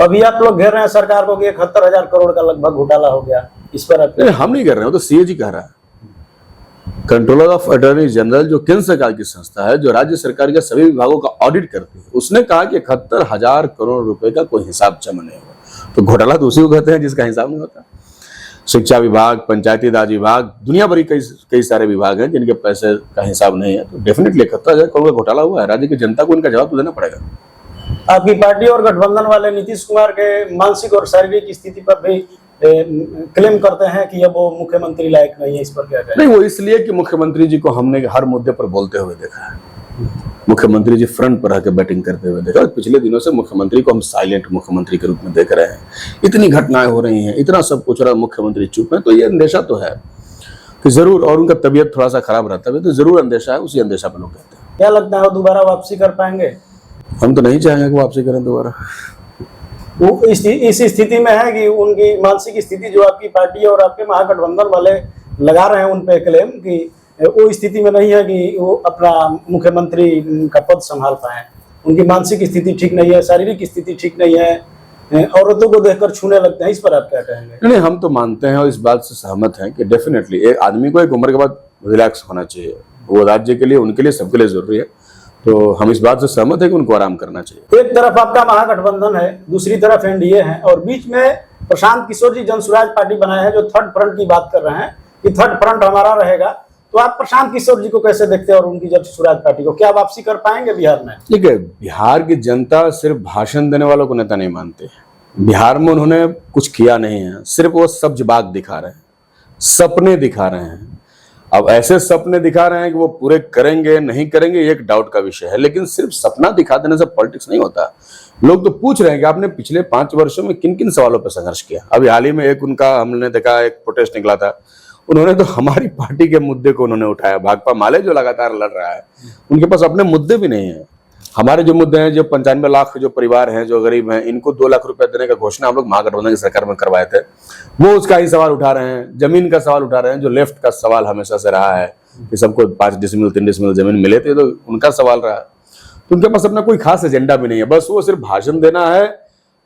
S2: अभी आप लोग घेर रहे हैं सरकार को कि 71,000 करोड़ का लगभग घोटाला हो गया, इस पर
S1: हम नहीं कर रहे हैं, तो सीएजी कह रहा है। कंट्रोलर ऑफ अटॉर्नी जनरल जो केंद्र सरकार की संस्था है, जो राज्य सरकार के सभी विभागों का ऑडिट करती है, उसने कहा कि 71,000 करोड़ रुपए का कोई हिसाब जमा नहीं होगा। तो घोटाला तो उसी को कहते हैं जिसका हिसाब नहीं होता। शिक्षा विभाग, पंचायती राज विभाग, दुनिया भरी कई सारे विभाग हैं जिनके पैसे का हिसाब नहीं है। तो डेफिनेटली 71,000 करोड़ का घोटाला हुआ है। राज्य की जनता को इनका जवाब तो देना पड़ेगा।
S2: आपकी पार्टी और गठबंधन वाले नीतीश कुमार के मानसिक और शारीरिक स्थिति पर भी क्लेम करते हैं कि अब वो मुख्यमंत्री लायक नहीं है। इस पर क्या कहें?
S1: नहीं, वो इसलिए कि मुख्यमंत्री जी को हमने हर मुद्दे पर बोलते हुए देखा है। मुख्यमंत्री जी फ्रंट पर आकर बैटिंग करते हुए देखा। पिछले दिनों से मुख्यमंत्री को हम साइलेंट मुख्यमंत्री के रूप में देख रहे हैं। इतनी घटनाएं हो रही हैं, इतना सब कुछ हो रहा है, मुख्यमंत्री चुप है। तो ये अंदेशा तो है कि जरूर, और उनका तबीयत थोड़ा सा खराब रहता है तो जरूर अंदेशा है, उसी अंदेशा पर लोग कहते हैं।
S2: क्या लगता है वो दोबारा वापसी कर पाएंगे?
S1: हम तो नहीं चाहेंगे कि वापसी करें दोबारा।
S2: वो इस स्थिति में है कि उनकी मानसिक स्थिति जो आपकी पार्टी और आपके महागठबंधन वाले लगा रहे हैं उन पे क्लेम कि वो स्थिति में नहीं है कि वो अपना मुख्यमंत्री का पद संभाल पाए। उनकी मानसिक स्थिति ठीक नहीं है, शारीरिक स्थिति ठीक नहीं है, औरतों को देखकर छूने लगते हैं। इस पर आप क्या कहेंगे?
S1: नहीं, हम तो मानते हैं और इस बात से सहमत हैं कि डेफिनेटली एक आदमी को एक उम्र के बाद रिलैक्स होना चाहिए। वो राज्य के लिए, उनके लिए, सबके लिए जरूरी है। तो हम इस बात से सहमत है कि उनको आराम करना चाहिए।
S2: एक तरफ आपका महागठबंधन है, दूसरी तरफ एनडीए है, और बीच में प्रशांत किशोर जी जनसुराज पार्टी बनाए हैं जो थर्ड फ्रंट की बात कर रहे हैं कि थर्ड फ्रंट हमारा रहेगा। तो आप प्रशांत किशोर जी को कैसे देखते हैं और उनकी जनसुराज पार्टी को? क्या वापसी कर पाएंगे बिहार में?
S1: देखिए, बिहार की जनता सिर्फ भाषण देने वालों को नेता नहीं मानते। बिहार में उन्होंने कुछ किया नहीं है, सिर्फ वो सब्ज बाग दिखा रहे हैं, सपने दिखा रहे हैं। अब ऐसे सपने दिखा रहे हैं कि वो पूरे करेंगे नहीं करेंगे एक डाउट का विषय है, लेकिन सिर्फ सपना दिखा देने से पॉलिटिक्स नहीं होता। लोग तो पूछ रहे हैं कि आपने पिछले 5 वर्षों में किन किन सवालों पर संघर्ष किया। अभी हाल ही में एक उनका हमने देखा, एक प्रोटेस्ट निकला था, उन्होंने तो हमारी पार्टी के मुद्दे को उन्होंने उठाया। भाकपा माले जो लगातार लड़ रहा है, उनके पास अपने मुद्दे भी नहीं है। हमारे जो मुद्दे हैं, जो 95 लाख जो परिवार हैं, जो गरीब हैं, इनको 2 लाख रुपए देने का घोषणा हम लोग महागठबंधन की सरकार में करवाए थे, वो उसका ही सवाल उठा रहे हैं। जमीन का सवाल उठा रहे हैं, जो लेफ्ट का सवाल हमेशा से रहा है कि सबको 5 डिसमिल 3 डिसमिल जमीन मिले थे, तो उनका सवाल रहा। तो उनके पास अपना कोई खास एजेंडा भी नहीं है, बस वो सिर्फ भाषण देना है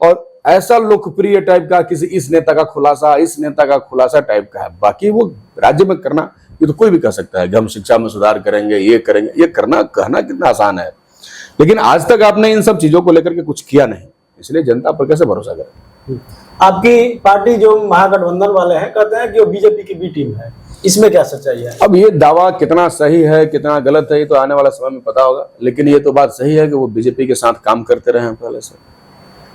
S1: और ऐसा लोकप्रिय टाइप का, किसी इस नेता का खुलासा, इस नेता का खुलासा टाइप का है। बाकी वो राज्य में करना, ये तो कोई भी कर सकता है कि हम शिक्षा में सुधार करेंगे, ये करेंगे, ये करना कहना कितना आसान है। लेकिन आज तक आपने इन सब चीजों को लेकर के कुछ किया नहीं, इसलिए जनता पर कैसे भरोसा करें?
S2: आपकी पार्टी जो महागठबंधन वाले हैं कहते हैं कि वो बीजेपी की बी टीम है, इसमें क्या सच्चाई है?
S1: अब ये दावा कितना सही है कितना गलत है ये तो आने वाला समय में पता होगा, लेकिन ये तो बात सही है कि वो बीजेपी के साथ काम करते रहे हैं,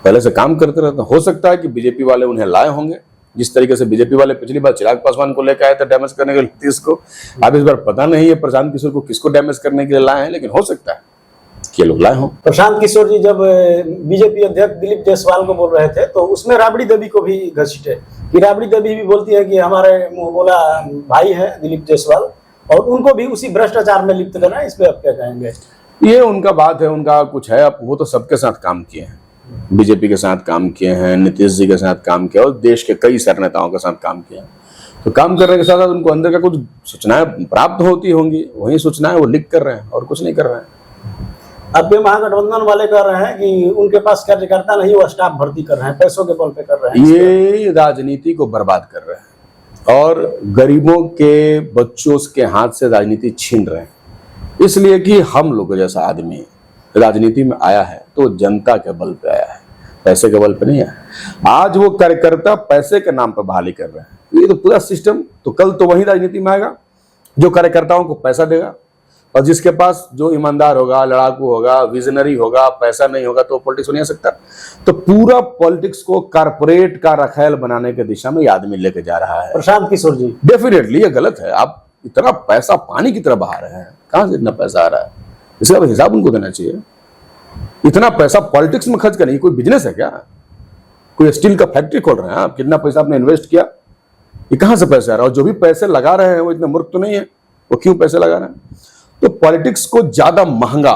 S1: पहले से काम करते रहते हैं। हो सकता है कि बीजेपी वाले उन्हें लाए होंगे, जिस तरीके से बीजेपी वाले पिछली बार चिराग पासवान को लेकर आए थे डैमेज करने के लिए नीतीश को। अब इस बार पता नहीं है प्रशांत किशोर को किसको डैमेज करने के लिए लाए हैं, लेकिन हो सकता है कि ये लोग लाए हों।
S2: प्रशांत किशोर जी जब बीजेपी अध्यक्ष दिलीप जायसवाल को बोल रहे थे तो उसमें राबड़ी देवी को भी घसीटे कि राबड़ी देवी भी बोलती है कि हमारे मुंह बोला भाई है दिलीप जायसवाल, और उनको भी उसी भ्रष्टाचार में लिप्त करना है। इस पे आप क्या कहेंगे?
S1: ये उनका बात है, उनका कुछ है। अब वो तो सबके साथ काम किए हैं, बीजेपी के साथ काम किए हैं, नीतीश जी के साथ काम किया और देश के कई सारे नेताओं के साथ काम किया। तो काम करने के साथ साथ उनको अंदर का कुछ सूचनाएं प्राप्त होती होंगी, वही सूचनाएं वो लिख कर रहे हैं और कुछ नहीं कर रहे हैं।
S2: अब ये महागठबंधन वाले कह रहे हैं कि उनके पास कार्यकर्ता नहीं, वो स्टाफ भर्ती कर रहे हैं, पैसों के बल पे कर रहे हैं।
S1: ये राजनीति को बर्बाद कर रहे हैं और गरीबों के बच्चों के हाथ से राजनीति छीन रहे हैं। इसलिए कि हम लोग जैसा आदमी राजनीति में आया है तो जनता के बल पे आया है, पैसे के बल पे नहीं आया। आज वो कार्यकर्ता पैसे के नाम पर बहाली कर रहे हैं। ये तो पूरा सिस्टम, तो कल तो वही राजनीति में आएगा जो कार्यकर्ताओं को पैसा देगा, और जिसके पास जो ईमानदार होगा, लड़ाकू होगा, विजनरी होगा, पैसा नहीं होगा तो पॉलिटिक्स हो नहीं सकता। तो पूरा पॉलिटिक्स को कारपोरेट का रखेल बनाने की दिशा में ये आदमी लेके जा रहा है
S2: प्रशांत किशोर जी।
S1: डेफिनेटली ये गलत है। आप इतना पैसा पानी की तरह बहा रहे हैं, कहां से इतना पैसा आ रहा है? इसका हिसाब उनको देना चाहिए। इतना पैसा पॉलिटिक्स में खर्च करने, कोई बिजनेस है क्या? कोई स्टील का फैक्ट्री खोल रहे हैं आप? कितना पैसा आपने इन्वेस्ट किया, ये कहां से पैसा आ रहा है? और जो भी पैसे लगा रहे हैं वो इतने मूर्ख तो नहीं है, वो क्यों पैसे लगा रहे हैं? तो पॉलिटिक्स को ज्यादा महंगा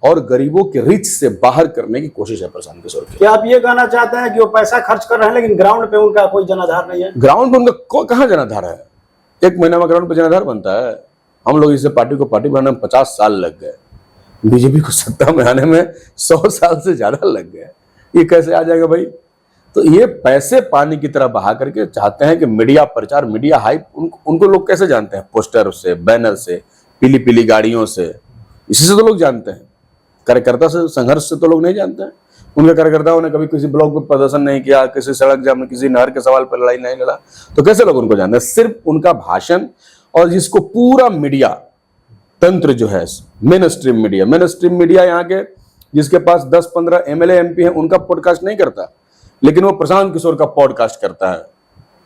S1: और गरीबों के रिच से बाहर करने की कोशिश है प्रशांत किशोर की।
S2: क्या आप ये कहना चाहते हैं कि वो पैसा खर्च कर रहे हैं लेकिन ग्राउंड पे उनका कोई जनाधार नहीं है?
S1: ग्राउंड पे उनका कहां जनाधार है? 1 महीना में ग्राउंड पे जनाधार बनता है? हम लोग इसे पार्टी को पार्टी बनाने में 50 साल लग गए, बीजेपी को सत्ता में आने में 100 साल से ज्यादा लग गए। ये कैसे आ जाएगा भाई? तो ये पैसे पानी की तरह बहा करके चाहते हैं कि मीडिया प्रचार, मीडिया हाइप, उनको लोग कैसे जानते हैं? पोस्टर से, बैनर से, पीली पीली गाड़ियों से, इसी से तो लोग जानते हैं। कार्यकर्ता से, संघर्ष से तो लोग नहीं जानते हैं। उनके कार्यकर्ताओं ने कभी किसी ब्लॉक पे प्रदर्शन नहीं किया, किसी सड़क जाम में, किसी नहर के सवाल पर लड़ाई नहीं लड़ा, तो कैसे लोग उनको जानते हैं? सिर्फ उनका भाषण, और जिसको पूरा मीडिया तंत्र जो है, मेन स्ट्रीम मीडिया यहाँ के जिसके पास 10-15 MLA MP हैं, उनका पॉडकास्ट नहीं करता, लेकिन वो प्रशांत किशोर का पॉडकास्ट करता है,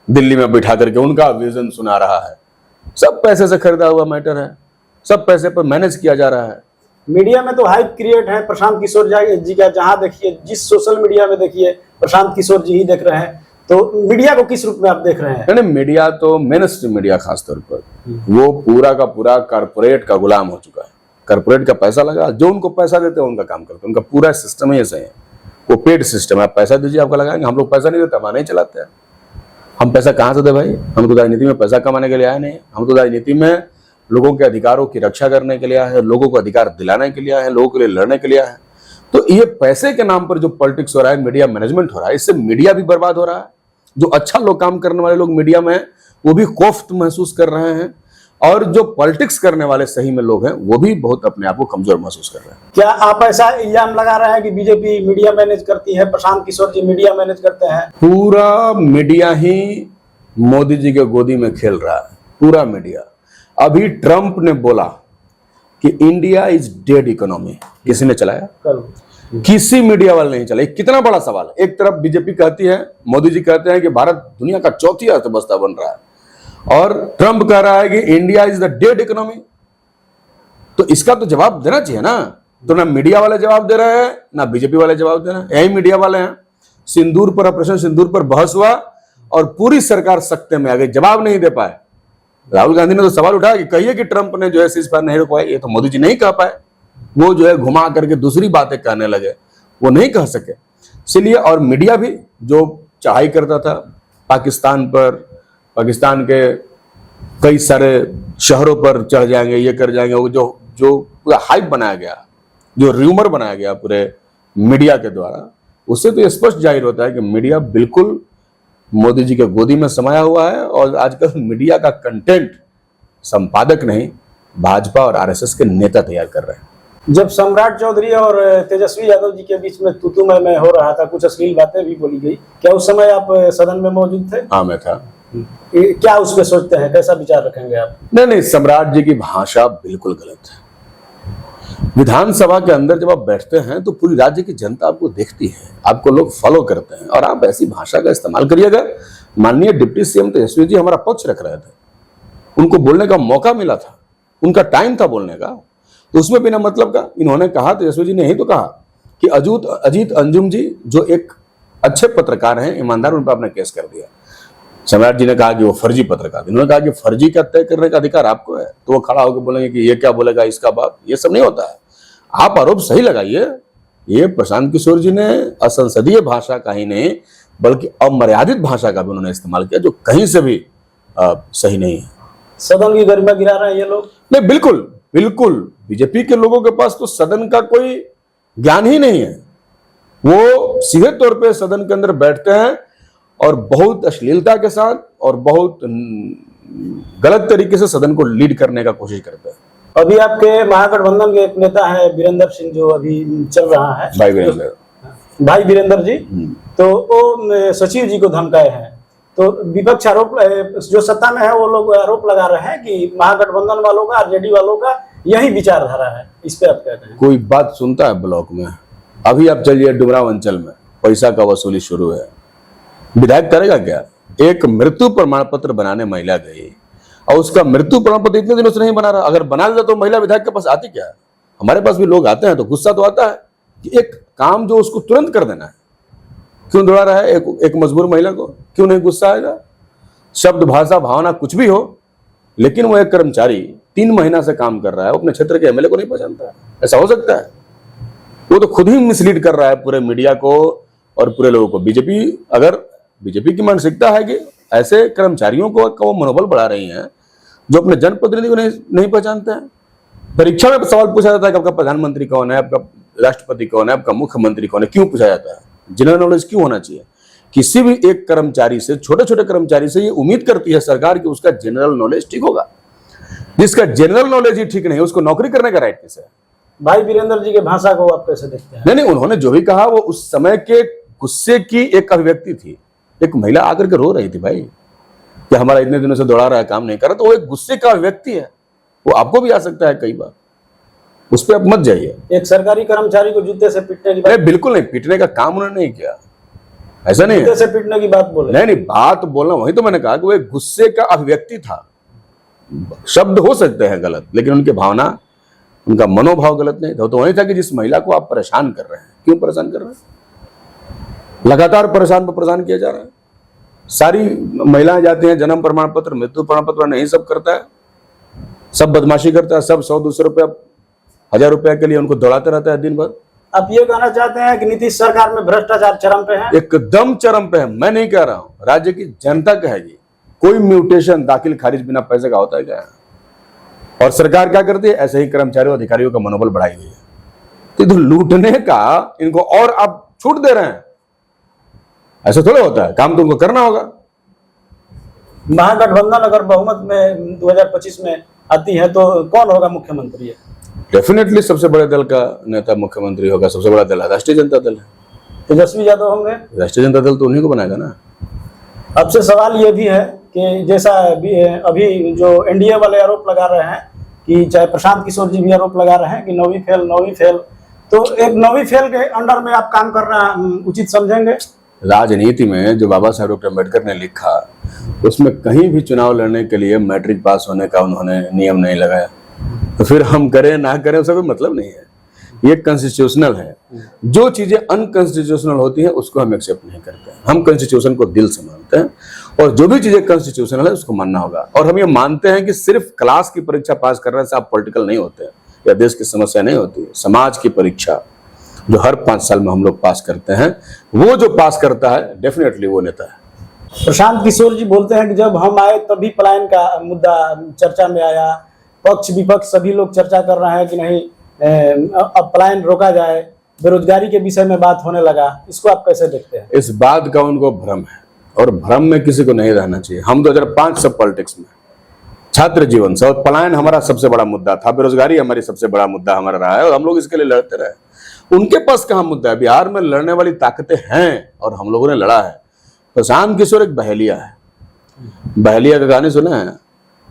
S1: दिल्ली में बिठा करके उनका विजन सुना रहा है। सब पैसे से खरीदा हुआ मैटर है, सब पैसे पर मैनेज किया जा रहा है।
S2: मीडिया में तो हाइप क्रिएट है प्रशांत किशोर जी का, जहां देखिए, जिस सोशल मीडिया में देखिए प्रशांत किशोर जी ही देख रहे हैं। तो मीडिया को किस रूप में आप देख रहे हैं?
S1: नहीं, मीडिया तो मेन स्ट्रीम मीडिया खासतौर पर वो पूरा का पूरा कारपोरेट का गुलाम हो चुका है। कारपोरेट का पैसा लगा, जो उनको पैसा देते हैं उनका काम करते हैं, उनका पूरा सिस्टम ही ऐसा है। वो पेड सिस्टम है, आप पैसा दीजिए आपका लगाएंगे। हम लोग पैसा नहीं देते, हम नहीं चलाते हैं। हम पैसा कहाँ से दे भाई? हम तो राजनीति में पैसा कमाने के लिए आए नहीं। हम तो राजनीति में लोगों के अधिकारों की रक्षा करने के लिए आए हैं, लोगों को अधिकार दिलाने के लिए आए हैं, लोगों के लिए लड़ने के लिए आए हैं। तो ये पैसे के नाम पर जो पॉलिटिक्स हो रहा है, मीडिया मैनेजमेंट हो रहा है, इससे मीडिया भी बर्बाद हो रहा है। जो अच्छा लोग काम करने वाले लोग मीडिया में वो भी कोफ्त महसूस कर रहे हैं, और जो पॉलिटिक्स करने वाले सही में लोग हैं वो भी बहुत अपने आप को कमजोर महसूस कर रहे हैं।
S2: क्या आप ऐसा इल्जाम लगा रहे हैं कि बीजेपी मीडिया मैनेज करती है, प्रशांत किशोर जी मीडिया मैनेज करते हैं?
S1: पूरा मीडिया ही मोदी जी के गोदी में खेल रहा है, पूरा मीडिया। अभी ट्रंप ने बोला कि इंडिया इज डेड इकोनॉमी, किसी ने चलाया? किसी मीडिया वाले नहीं चला। कितना बड़ा सवाल है। एक तरफ बीजेपी कहती है, मोदी जी कहते हैं कि भारत दुनिया का चौथी अर्थव्यवस्था बन रहा है, और ट्रंप कह रहा है कि India is the dead economy. तो इसका तो जवाब देना चाहिए ना। तो ना मीडिया वाले जवाब दे रहे हैं, ना बीजेपी वाले जवाब दे रहे हैं, यही मीडिया वाले हैं। सिंदूर पर, ऑपरेशन सिंदूर पर बहस हुआ और पूरी सरकार सख्ते में आ गई, जवाब नहीं दे पाए। राहुल गांधी ने तो सवाल उठाया कि कहिए कि ट्रंप ने जो है सीज़फायर नहीं रुकवाई। ये तो मोदी जी नहीं कह पाए, वो जो है घुमा करके दूसरी बातें कहने लगे, वो नहीं कह सके। इसलिए और मीडिया भी जो चढ़ाई करता था पाकिस्तान पर, पाकिस्तान के कई सारे शहरों पर चढ़ जाएंगे, ये कर जाएंगे, वो जो पूरा हाइप बनाया गया, जो र्यूमर बनाया गया पूरे मीडिया के द्वारा, उससे तो स्पष्ट जाहिर होता है कि मीडिया बिल्कुल मोदी जी के गोदी में समाया हुआ है। और आजकल मीडिया का कंटेंट संपादक नहीं, भाजपा और आरएसएस के नेता तैयार कर रहे हैं।
S2: जब सम्राट चौधरी और तेजस्वी यादव जी के बीच में तूतू-मैं हो रहा था, कुछ अश्लील बातें भी बोली गई, क्या उस समय आप सदन में मौजूद थे?
S1: हाँ, मैं था।
S2: क्या उस पर सोचते हैं, कैसा विचार रखेंगे आप?
S1: नहीं, सम्राट जी की भाषा बिल्कुल गलत है। विधानसभा के अंदर जब आप बैठते हैं तो पूरी राज्य की जनता आपको देखती है, आपको लोग फॉलो करते हैं, और आप ऐसी भाषा का इस्तेमाल करिएगा। माननीय डिप्टी सीएम तेजस्वी जी हमारा पक्ष रख रहे थे, उनको बोलने का मौका मिला था, उनका टाइम था बोलने का, तो उसमें बिना मतलब का इन्होंने कहा, तेजस्वी जी ने यही तो कहा कि अजीत अंजुम जी जो एक अच्छे पत्रकार हैं, ईमानदार, उन पर आपने केस कर दिया। सम्राट जी ने कहा कि वो फर्जी पत्रकार, इन्होंने कहा कि फर्जी का तय करने का अधिकार आपको है। तो वो खड़ा होकर बोलेंगे कि ये क्या बोलेगा इसका बाप, ये सब नहीं होता है। आप आरोप सही लगाइए। ये प्रशांत किशोर जी ने असंसदीय भाषा का ही नहीं बल्कि अमर्यादित भाषा का भी उन्होंने इस्तेमाल किया, जो कहीं से भी सही नहीं है।
S2: सदन की गरिमा गिरा रहे हैं ये लोग?
S1: नहीं, बिल्कुल बिल्कुल। बीजेपी के लोगों के पास तो सदन का कोई ज्ञान ही नहीं है। वो सीधे तौर पे सदन के अंदर बैठते हैं और बहुत अश्लीलता के साथ और बहुत गलत तरीके से सदन को लीड करने का कोशिश करते हैं।
S2: अभी आपके महागठबंधन के एक नेता है वीरेंद्र सिंह, जो अभी चल रहा है, भाई वीरेंद्र जी, तो वो सचिव जी को धमकाए हैं। तो विपक्ष आरोप, जो सत्ता में है वो लोग आरोप लगा रहे हैं कि महागठबंधन वालों का, आरजेडी वालों का यही विचारधारा है। इस पे आप कहते हैं?
S1: कोई बात सुनता है ब्लॉक में? अभी आप चलिए डुमराव अंचल में पैसा का वसूली शुरू है, विधायक करेगा क्या? एक मृत्यु प्रमाण पत्र बनाने महिला गई और उसका मृत्यु प्रमाण पत्र इतने दिनों से नहीं बना रहा। अगर बना देता तो महिला विधायक के पास आती क्या? हमारे पास भी लोग आते हैं तो गुस्सा तो आता है कि एक काम जो उसको तुरंत कर देना है, क्यों दौड़ा रहा है एक मजबूर महिला को? क्यों नहीं गुस्सा आएगा? शब्द, भाषा, भावना कुछ भी हो, लेकिन वो एक कर्मचारी 3 महीना से काम कर रहा है, वो अपने क्षेत्र के एमएलए को नहीं पहचानता है। ऐसा हो सकता है? वो तो खुद ही मिसलीड कर रहा है पूरे मीडिया को और पूरे लोगों को। बीजेपी की मानसिकता है कि ऐसे कर्मचारियों को वो मनोबल बढ़ा रही हैं जो अपने जनप्रतिनिधि को नहीं पहचानते हैं। परीक्षा में सवाल पूछा जाता है कि आपका प्रधानमंत्री कौन है, आपका राष्ट्रपति कौन है, आपका मुख्यमंत्री कौन है, क्यों पूछा जाता है? जनरल नॉलेज क्यों होना चाहिए? किसी भी एक कर्मचारी से, छोटे छोटे कर्मचारी से ये उम्मीद करती है सरकार कि उसका जनरल नॉलेज ठीक होगा। जिसका जनरल नॉलेज ही ठीक नहीं है उसको नौकरी करने का राइट किसे है?
S2: भाई वीरेंद्र जी के भाषा को आप कैसे देखते हैं?
S1: नहीं, उन्होंने जो भी कहा वो उस समय के गुस्से की एक अभिव्यक्ति थी। एक महिला आकर के रो रही थी, भाई कि हमारा इतने दिनों से दौड़ा रहा है, काम नहीं कर रहा, तो वो एक गुस्से का अभिव्यक्ति है। वो आपको भी आ सकता है कई बार, उस पर आप मत जाइए।
S2: एक सरकारी कर्मचारी को जूते से पीटने की बात?
S1: बिल्कुल नहीं, पीटने का काम उन्होंने नहीं किया, ऐसा नहीं है।
S2: जूते से पीटने की बात बोले? नहीं,
S1: बात बोलना वही तो मैंने कहा कि वो एक गुस्से का अभिव्यक्ति था। शब्द हो सकते हैं गलत, लेकिन उनकी भावना, उनका मनोभाव गलत नहीं था। तो वही था कि जिस महिला को आप परेशान कर रहे हैं, क्यों परेशान कर रहे हैं? लगातार परेशान किया जा रहा है। सारी महिलाएं जाती हैं, जन्म प्रमाण पत्र, मृत्यु प्रमाण पत्र नहीं सब करता है, सब बदमाशी करता है, सब 100-200 रुपया, 1000 रुपया के लिए उनको दौड़ाते रहता है दिन भर।
S2: आप ये कहना चाहते हैं कि नीतीश सरकार में भ्रष्टाचार चरम पे है?
S1: एकदम चरम पे है। मैं नहीं कह रहा हूं, राज्य की जनता कहेगी। कोई म्यूटेशन दाखिल खारिज बिना पैसे का होता है क्या? और सरकार क्या करती है? ऐसे ही कर्मचारियों अधिकारियों का मनोबल बढ़ाई हुई है। तो लूटने का इनको और आप छूट दे रहे हैं, ऐसा थोड़ा होता है। काम तुमको करना होगा।
S2: महागठबंधन अगर बहुमत में 2025 में आती है तो कौन होगा मुख्यमंत्री है?
S1: डेफिनेटली सबसे बड़े दल का नेता मुख्यमंत्री होगा। सबसे बड़ा दल है राष्ट्रीय जनता दल है।
S2: तेजस्वी यादव होंगे?
S1: राष्ट्रीय जनता दल तो उन्हीं को बनाएगा ना।
S2: अब से सवाल ये भी है कि जैसा अभी जो एनडीए वाले आरोप लगा रहे हैं कि चाहे प्रशांत किशोर जी भी आरोप लगा रहे हैं कि नौवीं फेल, तो एक नौवीं फेल के अंडर में आप काम करना उचित समझेंगे?
S1: राजनीति में जो बाबा साहब डॉक्टर अम्बेडकर ने लिखा, उसमें कहीं भी चुनाव लड़ने के लिए मैट्रिक पास होने का उन्होंने नियम नहीं लगाया। तो फिर हम करें ना करें उसका कोई मतलब नहीं है। ये कॉन्स्टिट्यूशनल है। जो चीजें अनकॉन्स्टिट्यूशनल होती हैं उसको हम एक्सेप्ट नहीं करते हैं। हम कॉन्स्टिट्यूशन को दिल से मानते हैं और जो भी चीजें कॉन्स्टिट्यूशनल है उसको मानना होगा। और हम ये मानते हैं कि सिर्फ क्लास की परीक्षा पास करने से आप पॉलिटिकल नहीं होते या देश की समस्या नहीं होती। समाज की परीक्षा जो हर 5 साल में हम लोग पास करते हैं, वो जो पास करता है डेफिनेटली वो नेता है।
S2: प्रशांत किशोर जी बोलते हैं कि जब हम आए तभी पलायन का मुद्दा चर्चा में आया, पक्ष विपक्ष सभी लोग चर्चा कर रहे हैं कि नहीं अब पलायन रोका जाए, बेरोजगारी के विषय में बात होने लगा। इसको आप कैसे देखते हैं?
S1: इस बात का उनको भ्रम है और भ्रम में किसी को नहीं रहना चाहिए। हम 2005 से पॉलिटिक्स में, छात्र जीवन से, और पलायन हमारा सबसे बड़ा मुद्दा था, बेरोजगारी हमारी सबसे बड़ा मुद्दा हमारा रहा है और हम लोग इसके लिए लड़ते रहे। उनके पास कहाँ मुद्दा है? बिहार में लड़ने वाली ताकतें हैं और हम लोगों ने लड़ा है। प्रशांत किशोर एक बहेलिया है। बहेलिया का गाने सुना है?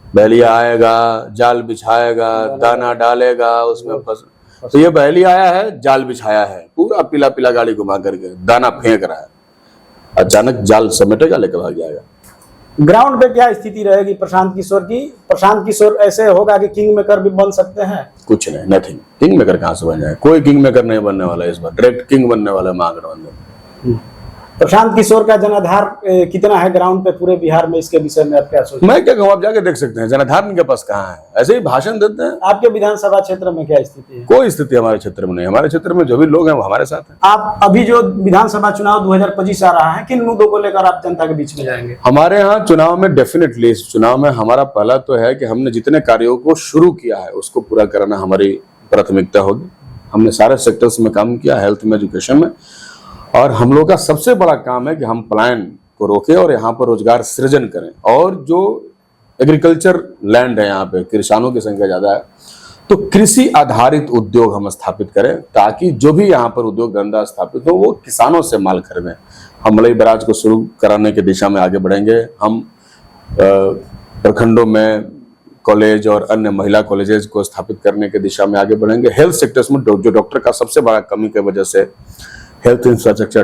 S1: बहेलिया आएगा, जाल बिछाएगा, दाना डालेगा, उसमें फंस। तो ये बहेलिया आया है, जाल बिछाया है, पूरा पीला पीला गाड़ी घुमा करके दाना फेंक रहा है। अचानक जाल समेटेगा, लेकर भाग जाएगा।
S2: ग्राउंड पे क्या स्थिति रहेगी प्रशांत किशोर की? प्रशांत किशोर ऐसे होगा कि किंग मेकर भी बन सकते हैं?
S1: कुछ नहीं, नथिंग। किंग मेकर कहां से बन जाए? कोई किंग मेकर नहीं बनने वाला है इस बार। डायरेक्ट किंग बनने वाला है महागठबंधन।
S2: प्रशांत किशोर का जनाधार कितना है ग्राउंड पे पूरे बिहार में? इसके विषय में आप क्या सोचते हैं?
S1: मैं क्या कहूँ, आप जाके देख सकते हैं। जनाधार इनके पास कहाँ है, ऐसे ही भाषण देते हैं।
S2: आपके विधानसभा क्षेत्र में क्या स्थिति है?
S1: कोई स्थिति हमारे क्षेत्र में नहीं। हमारे क्षेत्र में जो भी लोग हैं वो हमारे साथ हैं।
S2: आप अभी जो विधानसभा चुनाव 2025 आ रहा है, किन मुद्दों को लेकर आप जनता के बीच में जाएंगे?
S1: हमारे यहाँ चुनाव में डेफिनेटली, इस चुनाव में हमारा पहला तो है कि हमने जितने कार्यों को शुरू किया है उसको पूरा कराना हमारी प्राथमिकता होगी। हमने सारे सेक्टर्स में काम किया, हेल्थ में, एजुकेशन में। और हम लोग का सबसे बड़ा काम है कि हम पलायन को रोकें और यहाँ पर रोजगार सृजन करें। और जो एग्रीकल्चर लैंड है, यहाँ पे किसानों की संख्या ज्यादा है, तो कृषि आधारित उद्योग हम स्थापित करें ताकि जो भी यहाँ पर उद्योग धंधा स्थापित हो वो किसानों से माल खरीदें। हम मलई बराज को शुरू कराने की दिशा में आगे बढ़ेंगे। हम प्रखंडों में कॉलेज और अन्य महिला कॉलेजेस को स्थापित करने की दिशा में आगे बढ़ेंगे। हेल्थ सेक्टर्स में जो डॉक्टर का सबसे बड़ा कमी की वजह से हेल्थ इंफ्रास्ट्रक्चर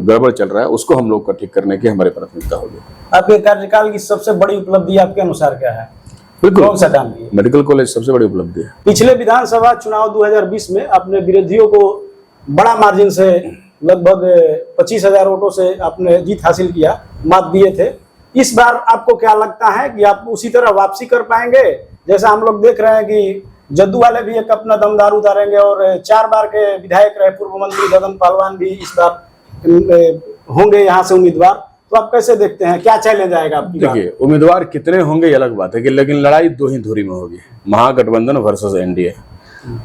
S1: गड़बड़ चल रहा है, उसको हम लोग का ठीक करने की हमारी प्राथमिकता होगी।
S2: आपके कार्यकाल की सबसे बड़ी उपलब्धि आपके अनुसार क्या है?
S1: बिल्कुल,
S2: कौन सा काम किया?
S1: मेडिकल कॉलेज सबसे बड़ी उपलब्धि है।
S2: पिछले विधानसभा चुनाव 2020 में अपने विरोधियों को बड़ा मार्जिन से, लगभग 25,000 वोटों से आपने जीत हासिल किया, मात दिए थे। इस बार आपको क्या लगता है कि आप उसी तरह वापसी कर पाएंगे? जैसा हम लोग देख रहे हैं कि जद्दू वाले भी एक अपना दमदार उतारेंगे और 4 बार के विधायक रहे पूर्व मंत्री ददन पहलवान भी इस बार होंगे यहाँ से उम्मीदवार। तो आप कैसे देखते हैं, क्या चैलेंज आएगा आपकी?
S1: देखिए, उम्मीदवार कितने होंगे ये अलग बात है कि, लेकिन लड़ाई 2 ही धुरी में होगी, महागठबंधन वर्सेस एनडीए।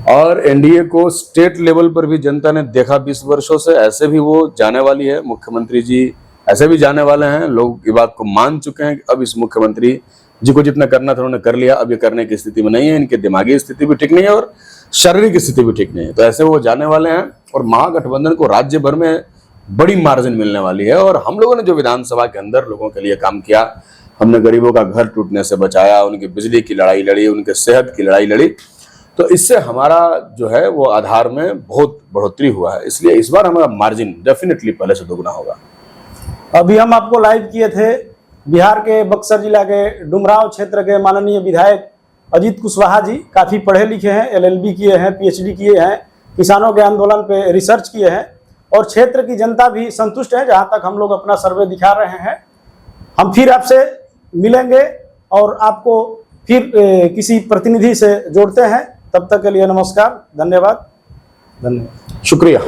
S1: और एनडीए को स्टेट लेवल पर भी जनता ने देखा 20 वर्षों से, ऐसे भी वो जाने वाली है। मुख्यमंत्री जी ऐसे भी जाने वाले हैं। लोग ये बात को मान चुके हैं कि अब इस मुख्यमंत्री जी को जितना करना था उन्होंने कर लिया, अब ये करने की स्थिति में नहीं है। इनकी दिमागी स्थिति भी ठीक नहीं है और शारीरिक स्थिति भी ठीक नहीं है। तो ऐसे वो जाने वाले हैं और महागठबंधन को राज्य भर में बड़ी मार्जिन मिलने वाली है। और हम लोगों ने जो विधानसभा के अंदर लोगों के लिए काम किया, हमने गरीबों का घर टूटने से बचाया, उनकी बिजली की लड़ाई लड़ी, उनके सेहत की लड़ाई लड़ी, तो इससे हमारा जो है वो आधार में बहुत बढ़ोतरी हुआ है। इसलिए इस बार हमारा मार्जिन डेफिनेटली पहले से दोगुना होगा।
S2: अभी हम आपको लाइव किए थे बिहार के बक्सर जिला के डुमरांव क्षेत्र के माननीय विधायक अजीत कुशवाहा जी। काफ़ी पढ़े लिखे हैं, एलएलबी किए हैं, पीएचडी किए हैं, किसानों के आंदोलन पे रिसर्च किए हैं और क्षेत्र की जनता भी संतुष्ट है जहां तक हम लोग अपना सर्वे दिखा रहे हैं। हम फिर आपसे मिलेंगे और आपको फिर किसी प्रतिनिधि से जोड़ते हैं। तब तक के लिए नमस्कार, धन्यवाद। धन्यवाद।
S1: शुक्रिया।